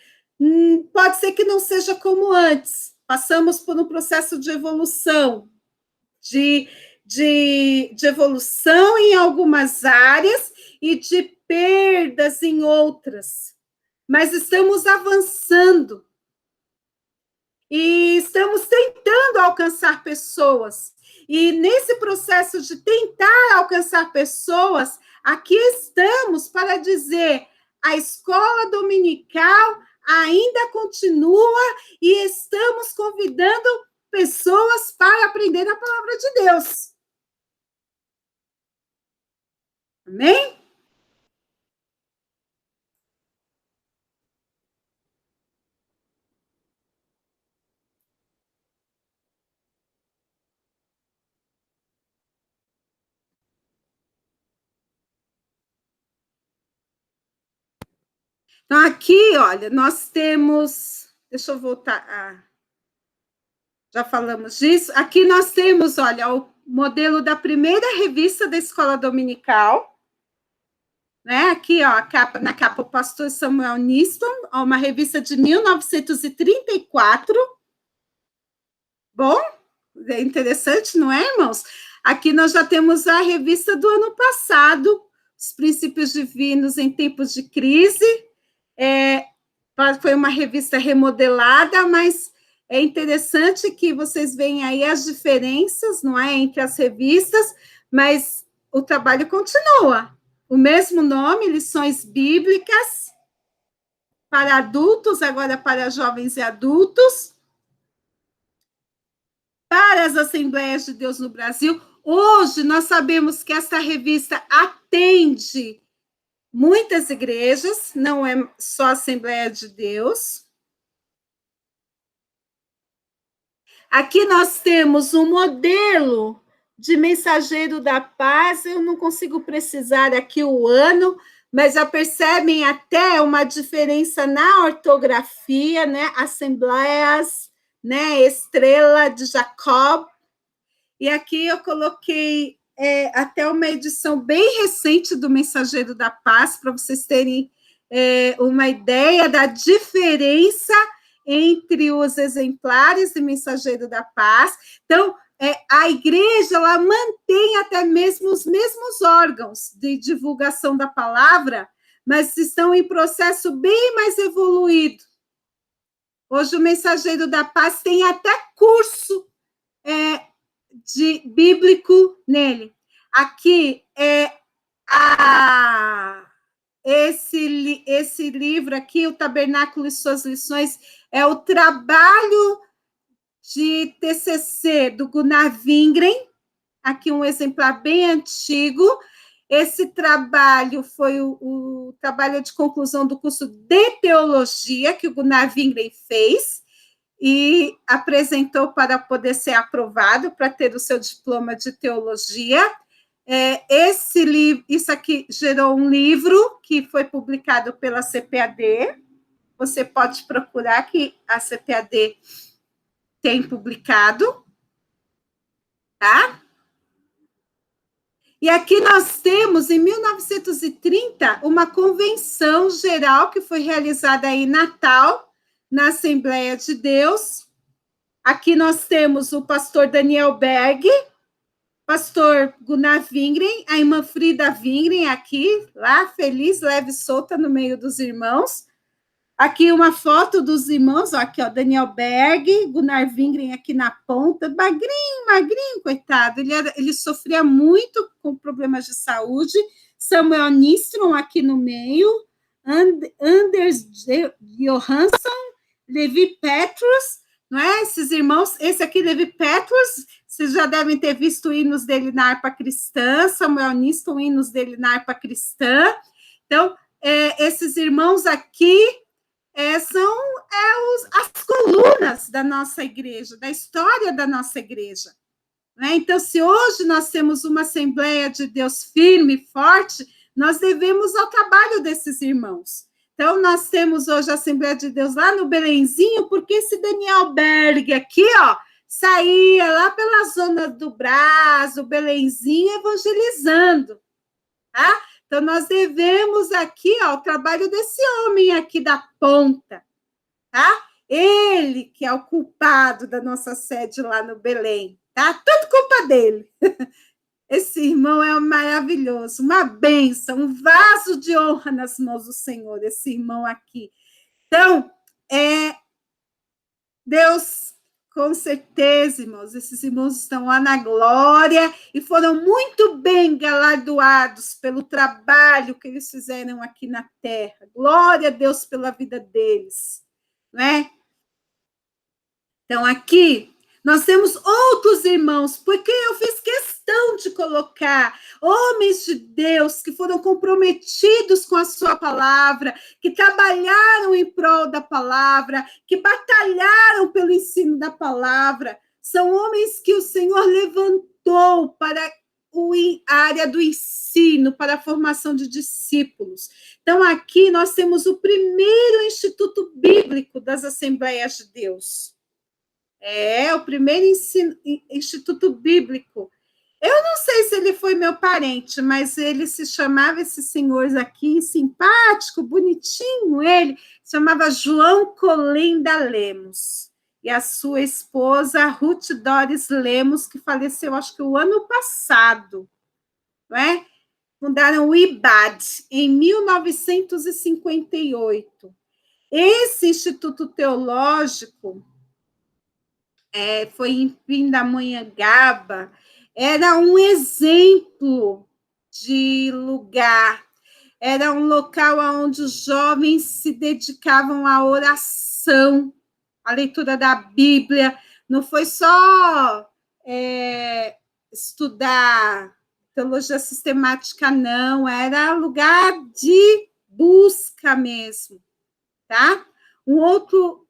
pode ser que não seja como antes. Passamos por um processo de evolução, de evolução em algumas áreas e de perdas em outras. Mas estamos avançando. E estamos tentando alcançar pessoas. E nesse processo de tentar alcançar pessoas, aqui estamos para dizer: a escola dominical ainda continua e estamos convidando pessoas para aprender a palavra de Deus. Amém? Então, aqui, olha, nós temos. Deixa eu voltar. Já falamos disso. Aqui nós temos, olha, o modelo da primeira revista da Escola Dominical. Né? Aqui, ó, na capa, o pastor Samuel Niston, uma revista de 1934. Bom, é interessante, não é, irmãos? Aqui nós já temos a revista do ano passado, Os Princípios Divinos em Tempos de Crise. Foi uma revista remodelada, mas é interessante que vocês veem aí as diferenças, não é, entre as revistas, mas o trabalho continua. O mesmo nome, Lições Bíblicas para adultos, agora para jovens e adultos, para as Assembleias de Deus no Brasil. Hoje, nós sabemos que essa revista atende muitas igrejas, não é só a Assembleia de Deus. Aqui nós temos um modelo de mensageiro da paz, eu não consigo precisar aqui o ano, mas já percebem até uma diferença na ortografia, né? Assembleias, né? Estrela de Jacob. E aqui eu coloquei até uma edição bem recente do Mensageiro da Paz, para vocês terem uma ideia da diferença entre os exemplares do Mensageiro da Paz. Então, a igreja, ela mantém até mesmo os mesmos órgãos de divulgação da palavra, mas estão em processo bem mais evoluído. Hoje, o Mensageiro da Paz tem até curso bíblico nele. Aqui esse livro aqui, O Tabernáculo e Suas Lições, é o trabalho de TCC do Gunnar Wingren, aqui um exemplar bem antigo. Esse trabalho foi o trabalho de conclusão do curso de teologia que o Gunnar Wingren fez e apresentou para poder ser aprovado, para ter o seu diploma de teologia. Isso aqui gerou um livro que foi publicado pela CPAD. Você pode procurar que a CPAD tem publicado, tá? E aqui nós temos, em 1930, uma convenção geral que foi realizada em Natal, na Assembleia de Deus. Aqui nós temos o pastor Daniel Berg, pastor Gunnar Wingren, a irmã Frida Wingren aqui, lá, feliz, leve e solta no meio dos irmãos. Aqui uma foto dos irmãos, ó, aqui, ó, Daniel Berg, Gunnar Wingren aqui na ponta, magrinho, coitado, ele sofria muito com problemas de saúde, Samuel Nistrom aqui no meio, Anders Johansson, Levi Petrus, não é? Esses irmãos, esse aqui, Levi Petrus, vocês já devem ter visto hinos dele na harpa cristã, Samuel Nistrom, hinos dele na harpa cristã. Então, esses irmãos aqui são as colunas da nossa igreja, da história da nossa igreja. Né? Então, se hoje nós temos uma Assembleia de Deus firme e forte, nós devemos ao trabalho desses irmãos. Então, nós temos hoje a Assembleia de Deus lá no Belenzinho, porque esse Daniel Berg aqui, ó, saía lá pela zona do Brás, o Belenzinho, evangelizando, tá? Então, nós devemos aqui, ó, o trabalho desse homem aqui da ponta, tá? Ele que é o culpado da nossa sede lá no Belém, tá? Tudo culpa dele. Esse irmão é maravilhoso, uma bênção, um vaso de honra nas mãos do Senhor, esse irmão aqui. Então, Deus, com certeza, irmãos, esses irmãos estão lá na glória e foram muito bem galardoados pelo trabalho que eles fizeram aqui na terra. Glória a Deus pela vida deles, não é? Então, aqui nós temos outros irmãos, porque eu fiz questão de colocar homens de Deus que foram comprometidos com a sua palavra, que trabalharam em prol da palavra, que batalharam pelo ensino da palavra. São homens que o Senhor levantou para a área do ensino, para a formação de discípulos. Então, aqui nós temos o primeiro instituto bíblico das Assembleias de Deus. O primeiro instituto bíblico. Eu não sei se ele foi meu parente, mas ele se chamava, esse senhor aqui, simpático, bonitinho, ele se chamava João Colenda Lemos. E a sua esposa, Ruth Doris Lemos, que faleceu, acho que o ano passado, não é? Fundaram o IBAD em 1958. Esse instituto teológico foi em Pindamonhangaba, era um exemplo de lugar, era um local onde os jovens se dedicavam à oração, à leitura da Bíblia, não foi só estudar teologia sistemática, não, era lugar de busca mesmo, tá? Um outro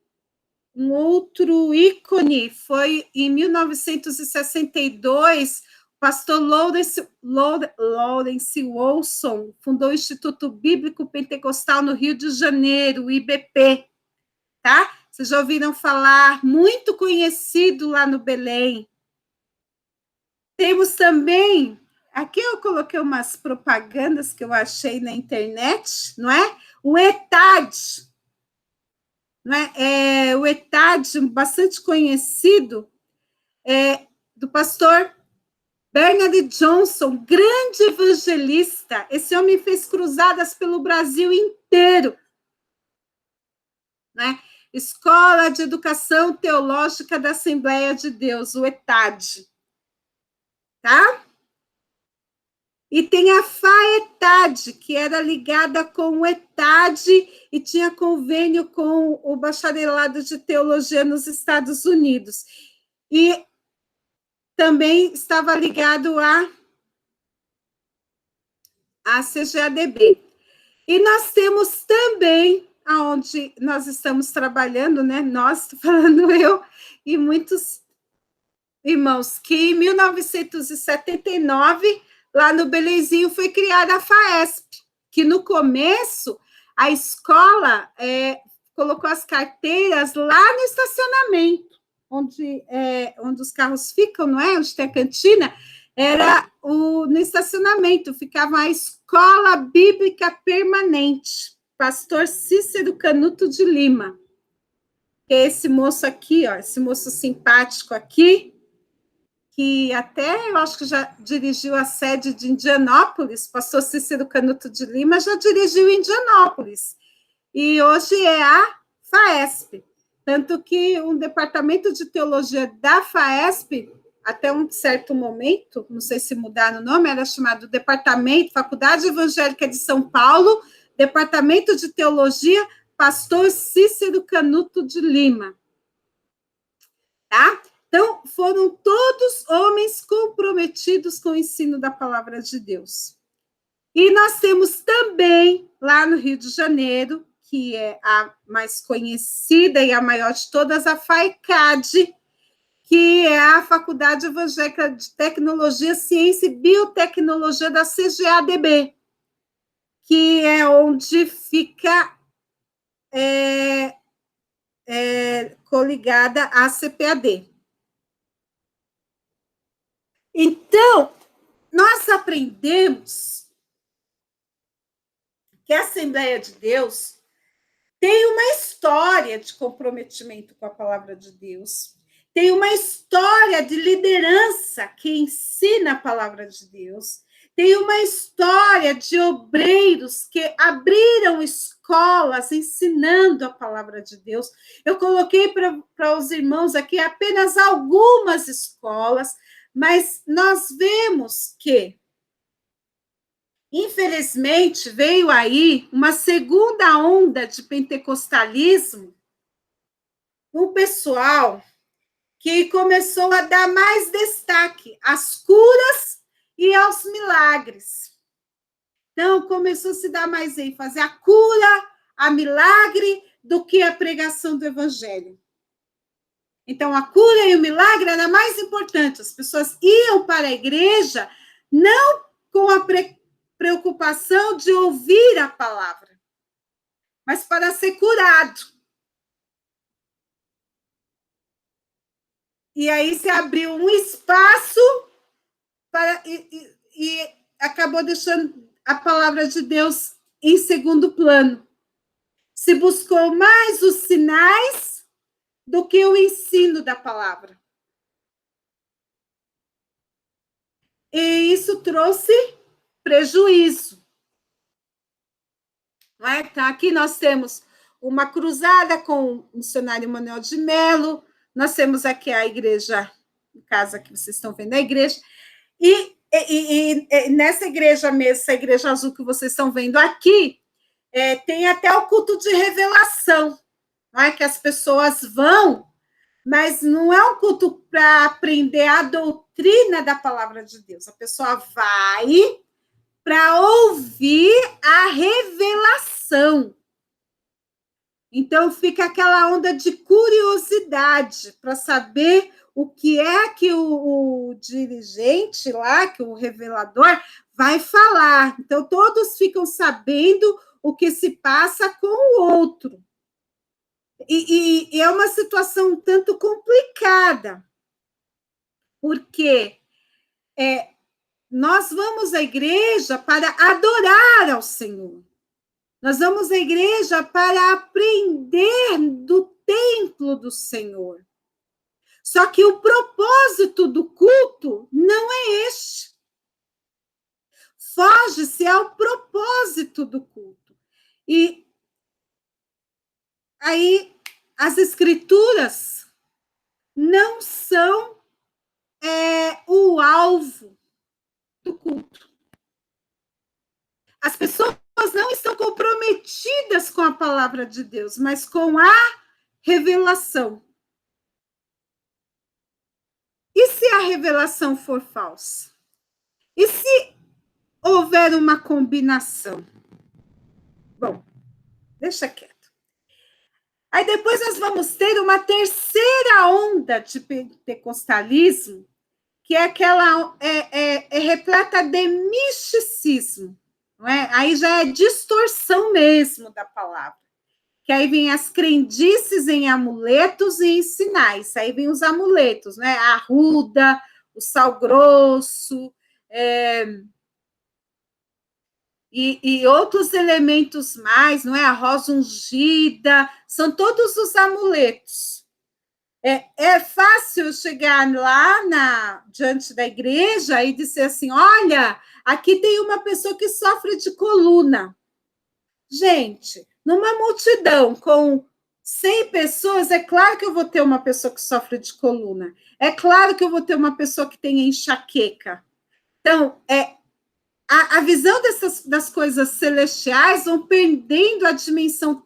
ícone foi em 1962, o pastor Lawrence Wilson fundou o Instituto Bíblico Pentecostal no Rio de Janeiro, o IBP, tá? Vocês já ouviram falar, muito conhecido lá no Belém. Temos também, aqui eu coloquei umas propagandas que eu achei na internet, não é? O ETAD, não é? O ETAD, bastante conhecido, do pastor Bernard Johnson, grande evangelista. Esse homem fez cruzadas pelo Brasil inteiro, né? Escola de Educação Teológica da Assembleia de Deus, o ETAD, tá? E tem a FAETAD, que era ligada com o ETAD e tinha convênio com o Bacharelado de Teologia nos Estados Unidos. E também estava ligado à CGADB. E nós temos também, aonde nós estamos trabalhando, né? Nós, estou falando eu e muitos irmãos, que em 1979... lá no Belenzinho foi criada a FAESP, que no começo a escola colocou as carteiras lá no estacionamento, onde os carros ficam, não é? Onde tem a cantina, no estacionamento, ficava a Escola Bíblica Permanente, pastor Cícero Canuto de Lima, que é esse moço aqui, ó, esse moço simpático aqui, que até eu acho que já dirigiu a sede de Indianópolis, pastor Cícero Canuto de Lima já dirigiu em Indianópolis. e hoje é a FAESP. Tanto que um departamento de teologia da FAESP, até um certo momento, não sei se mudaram o nome, era chamado Departamento, Faculdade Evangélica de São Paulo, Departamento de Teologia, Pastor Cícero Canuto de Lima. Tá? Então, foram todos homens comprometidos com o ensino da palavra de Deus. E nós temos também, lá no Rio de Janeiro, que é a mais conhecida e a maior de todas, a FAECAD, que é a Faculdade Evangélica de Tecnologia, Ciência e Biotecnologia da CGADB, que é onde fica coligada à CPAD. Então, nós aprendemos que a Assembleia de Deus tem uma história de comprometimento com a palavra de Deus, tem uma história de liderança que ensina a palavra de Deus, tem uma história de obreiros que abriram escolas ensinando a palavra de Deus. Eu coloquei para os irmãos aqui apenas algumas escolas, mas nós vemos que, infelizmente, veio aí uma segunda onda de pentecostalismo, um pessoal que começou a dar mais destaque às curas e aos milagres. Então, começou a se dar mais ênfase à cura, a milagre, do que a pregação do evangelho. Então, a cura e o milagre era mais importante. As pessoas iam para a igreja não com a preocupação de ouvir a palavra, mas para ser curado. E aí se abriu um espaço para, e acabou deixando a palavra de Deus em segundo plano. Se buscou mais os sinais do que o ensino da palavra. E isso trouxe prejuízo. Não é? Então, aqui nós temos uma cruzada com o missionário Manuel de Melo, nós temos aqui a igreja, no caso aqui vocês estão vendo a igreja, e nessa igreja mesmo, essa igreja azul que vocês estão vendo aqui, tem até o culto de revelação, não é? Que as pessoas vão, mas não é um culto para aprender a doutrina da palavra de Deus, a pessoa vai para ouvir a revelação. Então, fica aquela onda de curiosidade para saber o que é que o dirigente lá, que o revelador, vai falar. Então, todos ficam sabendo o que se passa com o outro. E é uma situação um tanto complicada, porque nós vamos à igreja para adorar ao Senhor. Nós vamos à igreja para aprender do templo do Senhor. Só que o propósito do culto não é este. Foge-se ao propósito do culto. E aí as escrituras não são o alvo do culto. As pessoas não estão comprometidas com a palavra de Deus, mas com a revelação. E se a revelação for falsa? E se houver uma combinação? Bom, deixa quieto. Aí depois nós vamos ter uma terceira onda de pentecostalismo, que é aquela repleta de misticismo. Não é? Aí já é distorção mesmo da palavra. Que aí vem as crendices em amuletos e em sinais. Aí vem os amuletos, né? A arruda, o sal grosso, e outros elementos mais, não é? A rosa ungida, são todos os amuletos. É fácil chegar lá diante da igreja e dizer assim, olha, aqui tem uma pessoa que sofre de coluna. Gente, Numa multidão com 100 pessoas, é claro que eu vou ter uma pessoa que sofre de coluna. É claro que eu vou ter uma pessoa que tem enxaqueca. Então, a visão das coisas celestiais vão perdendo a dimensão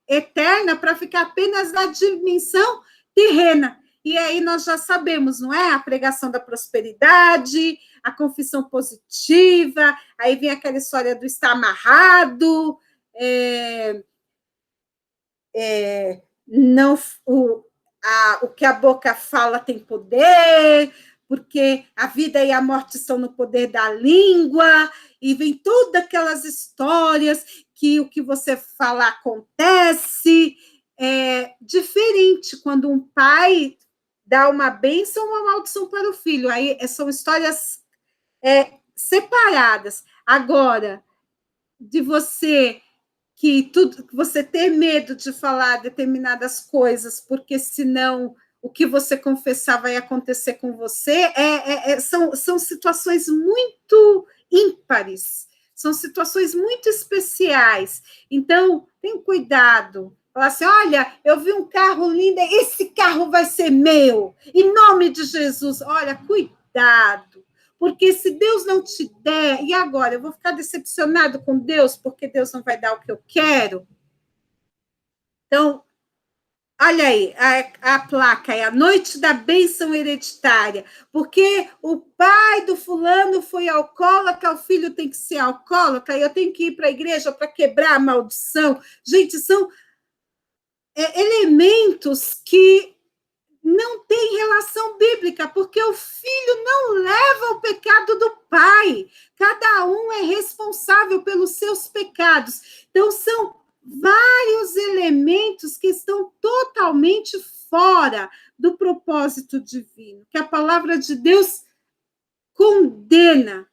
eterna para ficar apenas na dimensão terrena. E aí nós já sabemos, não é? A pregação da prosperidade, a confissão positiva, aí vem aquela história do estar amarrado, não o que a boca fala tem poder, porque a vida e a morte estão no poder da língua, e vem todas aquelas histórias que o que você fala acontece. É diferente quando um pai dá uma bênção ou uma maldição para o filho. Aí são histórias separadas. Agora, de você que você ter medo de falar determinadas coisas, porque senão o que você confessar vai acontecer com você, são situações muito ímpares, são situações muito especiais. Então, tem cuidado. Falar assim, olha, eu vi um carro lindo, esse carro vai ser meu, em nome de Jesus. Olha, cuidado. Porque se Deus não te der, e agora? Eu vou ficar decepcionado com Deus porque Deus não vai dar o que eu quero? Então, olha aí, a placa é a noite da bênção hereditária, porque o pai do fulano foi alcoólatra, o filho tem que ser alcoólatra, eu tenho que ir para a igreja para quebrar a maldição. Gente, são elementos que não tem relação bíblica, porque o filho não leva o pecado do pai. Cada um é responsável pelos seus pecados. Então, são vários elementos que estão totalmente fora do propósito divino, que a palavra de Deus condena.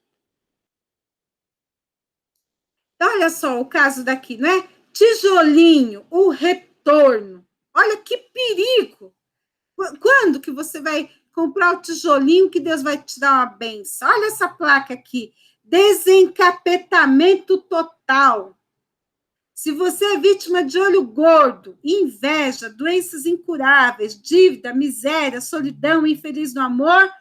Olha só o caso daqui, não é? Tijolinho, o retorno. Olha que perigo. Quando que você vai comprar o tijolinho que Deus vai te dar uma benção? Olha essa placa aqui. Desencapetamento total. Se você é vítima de olho gordo, inveja, doenças incuráveis, dívida, miséria, solidão, infeliz no amor,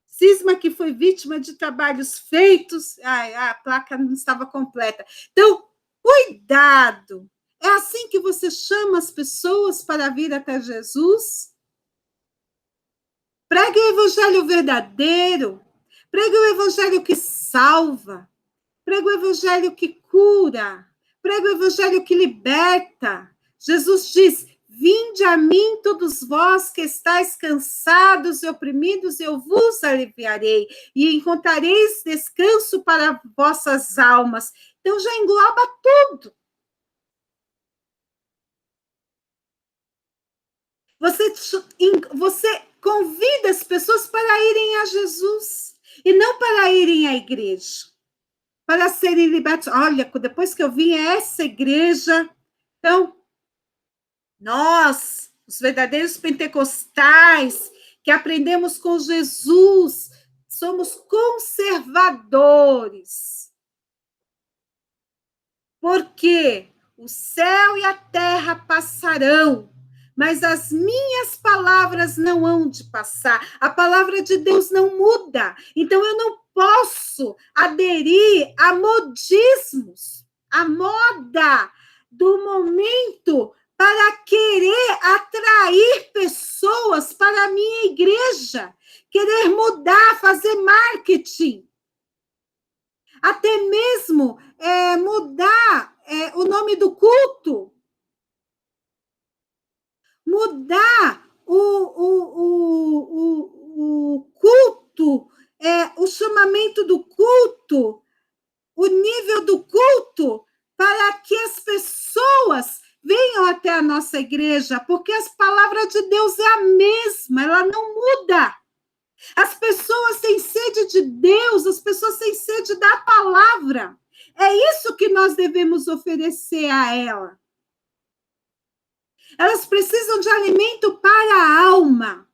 cisma que foi vítima de trabalhos feitos, a placa não estava completa. Então, cuidado. É assim que você chama as pessoas para vir até Jesus? Pregue o evangelho verdadeiro. Pregue o evangelho que salva. Pregue o evangelho que cura. Pregue o evangelho que liberta. Jesus diz: vinde a mim, todos vós que estáis cansados e oprimidos, eu vos aliviarei, e encontrareis descanso para vossas almas. Então já engloba tudo. Você convida as pessoas para irem a Jesus e não para irem à igreja, para serem libertos. Olha, depois que eu vim a essa igreja, então, nós, os verdadeiros pentecostais, que aprendemos com Jesus, somos conservadores. Porque o céu e a terra passarão, mas as minhas palavras não hão de passar. A palavra de Deus não muda. Então, eu não posso aderir a modismos, a moda do momento para querer atrair pessoas para a minha igreja, querer mudar, fazer marketing. Até mesmo mudar o nome do culto, mudar o culto, o chamamento do culto, o nível do culto, para que as pessoas venham até a nossa igreja, porque a palavra de Deus é a mesma, ela não muda. As pessoas têm sede de Deus, as pessoas têm sede da palavra. É isso que nós devemos oferecer a ela. Elas precisam de alimento para a alma.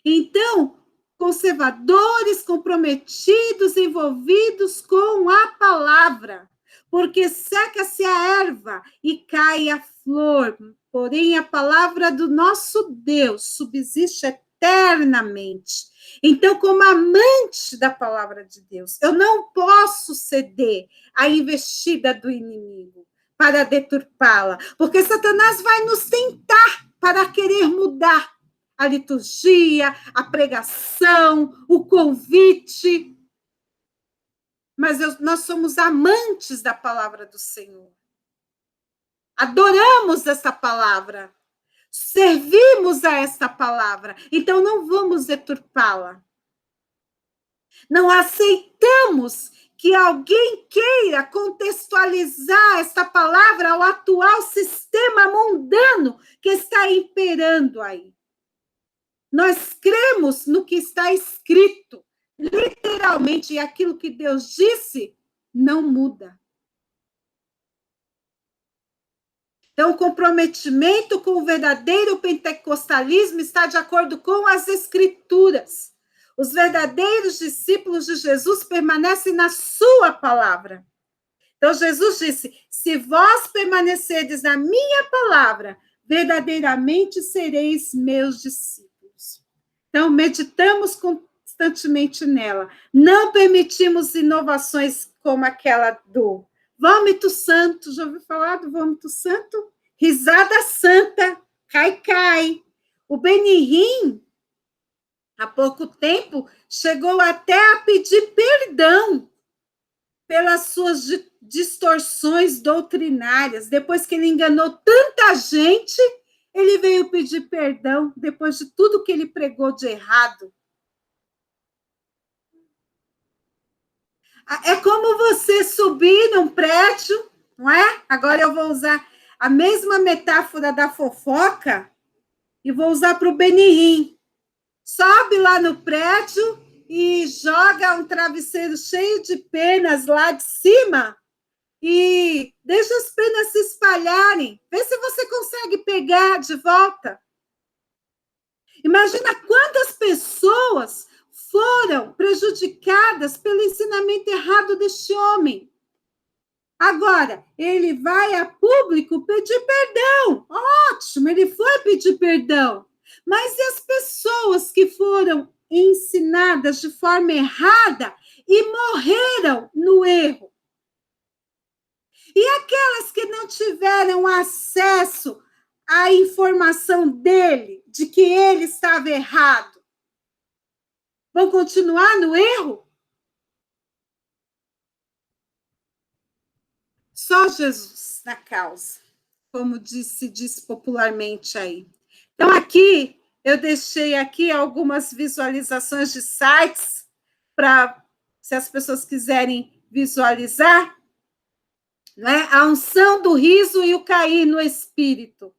Então, conservadores, comprometidos, envolvidos com a palavra. Porque seca-se a erva e cai a flor, porém a palavra do nosso Deus subsiste eternamente. Então, como amante da palavra de Deus, eu não posso ceder à investida do inimigo para deturpá-la, porque Satanás vai nos tentar para querer mudar a liturgia, a pregação, o convite. Mas nós somos amantes da palavra do Senhor. Adoramos essa palavra. Servimos a esta palavra. Então, não vamos deturpá-la. Não aceitamos que alguém queira contextualizar esta palavra ao atual sistema mundano que está imperando aí. Nós cremos no que está escrito. Literalmente, e aquilo que Deus disse não muda. Então, o comprometimento com o verdadeiro pentecostalismo está de acordo com as Escrituras. Os verdadeiros discípulos de Jesus permanecem na sua palavra. Então, Jesus disse, se vós permanecerdes na minha palavra, verdadeiramente sereis meus discípulos. Então, meditamos constantemente nela. Não permitimos inovações como aquela do vômito santo. Já ouviu falar do vômito santo? Risada santa, cai. O Benihim, há pouco tempo, chegou até a pedir perdão pelas suas distorções doutrinárias. Depois que ele enganou tanta gente, ele veio pedir perdão depois de tudo que ele pregou de errado. É como você subir num prédio, não é? Agora eu vou usar a mesma metáfora da fofoca e vou usar para o Benihim. Sobe lá no prédio e joga um travesseiro cheio de penas lá de cima e deixa as penas se espalharem. Vê se você consegue pegar de volta. Imagina quantas pessoas foram prejudicadas pelo ensinamento errado deste homem. Agora, ele vai a público pedir perdão. Ótimo, ele foi pedir perdão. Mas e as pessoas que foram ensinadas de forma errada e morreram no erro? E aquelas que não tiveram acesso à informação dele, de que ele estava errado, vão continuar no erro? Só Jesus na causa, como se diz popularmente aí. Então, aqui, eu deixei aqui algumas visualizações de sites para, se as pessoas quiserem visualizar, né? A unção do riso e o cair no espírito.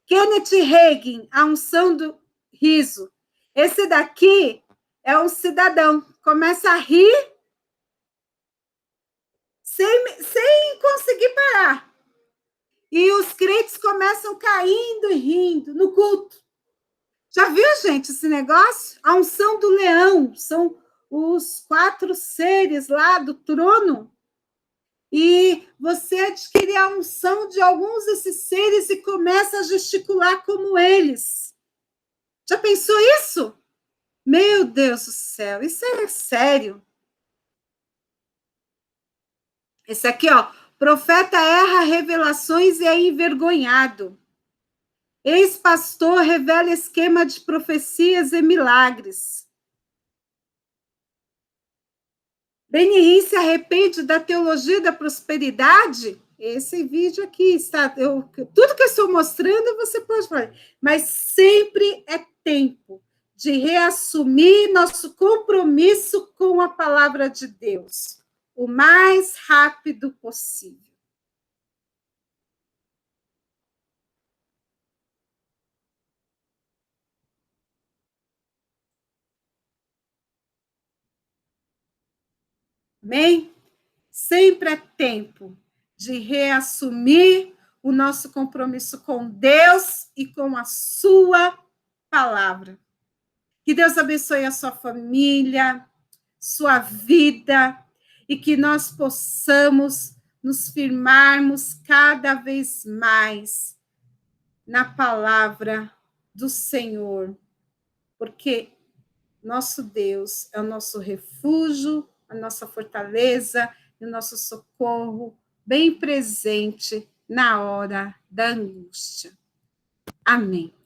Kenneth Hagin, a unção do riso. Esse daqui é um cidadão, começa a rir sem conseguir parar. E os crentes começam caindo e rindo no culto. Já viu, gente, esse negócio? A unção do leão, são os 4 seres lá do trono. E você adquire a unção de alguns desses seres e começa a gesticular como eles. Já pensou isso? Meu Deus do céu, isso é sério. Esse aqui, ó, profeta erra revelações e é envergonhado. Ex-pastor revela esquema de profecias e milagres. Benihim se arrepende da teologia da prosperidade? Esse vídeo aqui está... tudo que eu estou mostrando, você pode falar. Mas sempre é tempo de reassumir nosso compromisso com a palavra de Deus. O mais rápido possível. Amém? Sempre é tempo de reassumir o nosso compromisso com Deus e com a sua palavra. Que Deus abençoe a sua família, sua vida, e que nós possamos nos firmarmos cada vez mais na palavra do Senhor, porque nosso Deus é o nosso refúgio, a nossa fortaleza e o nosso socorro bem presente na hora da angústia. Amém.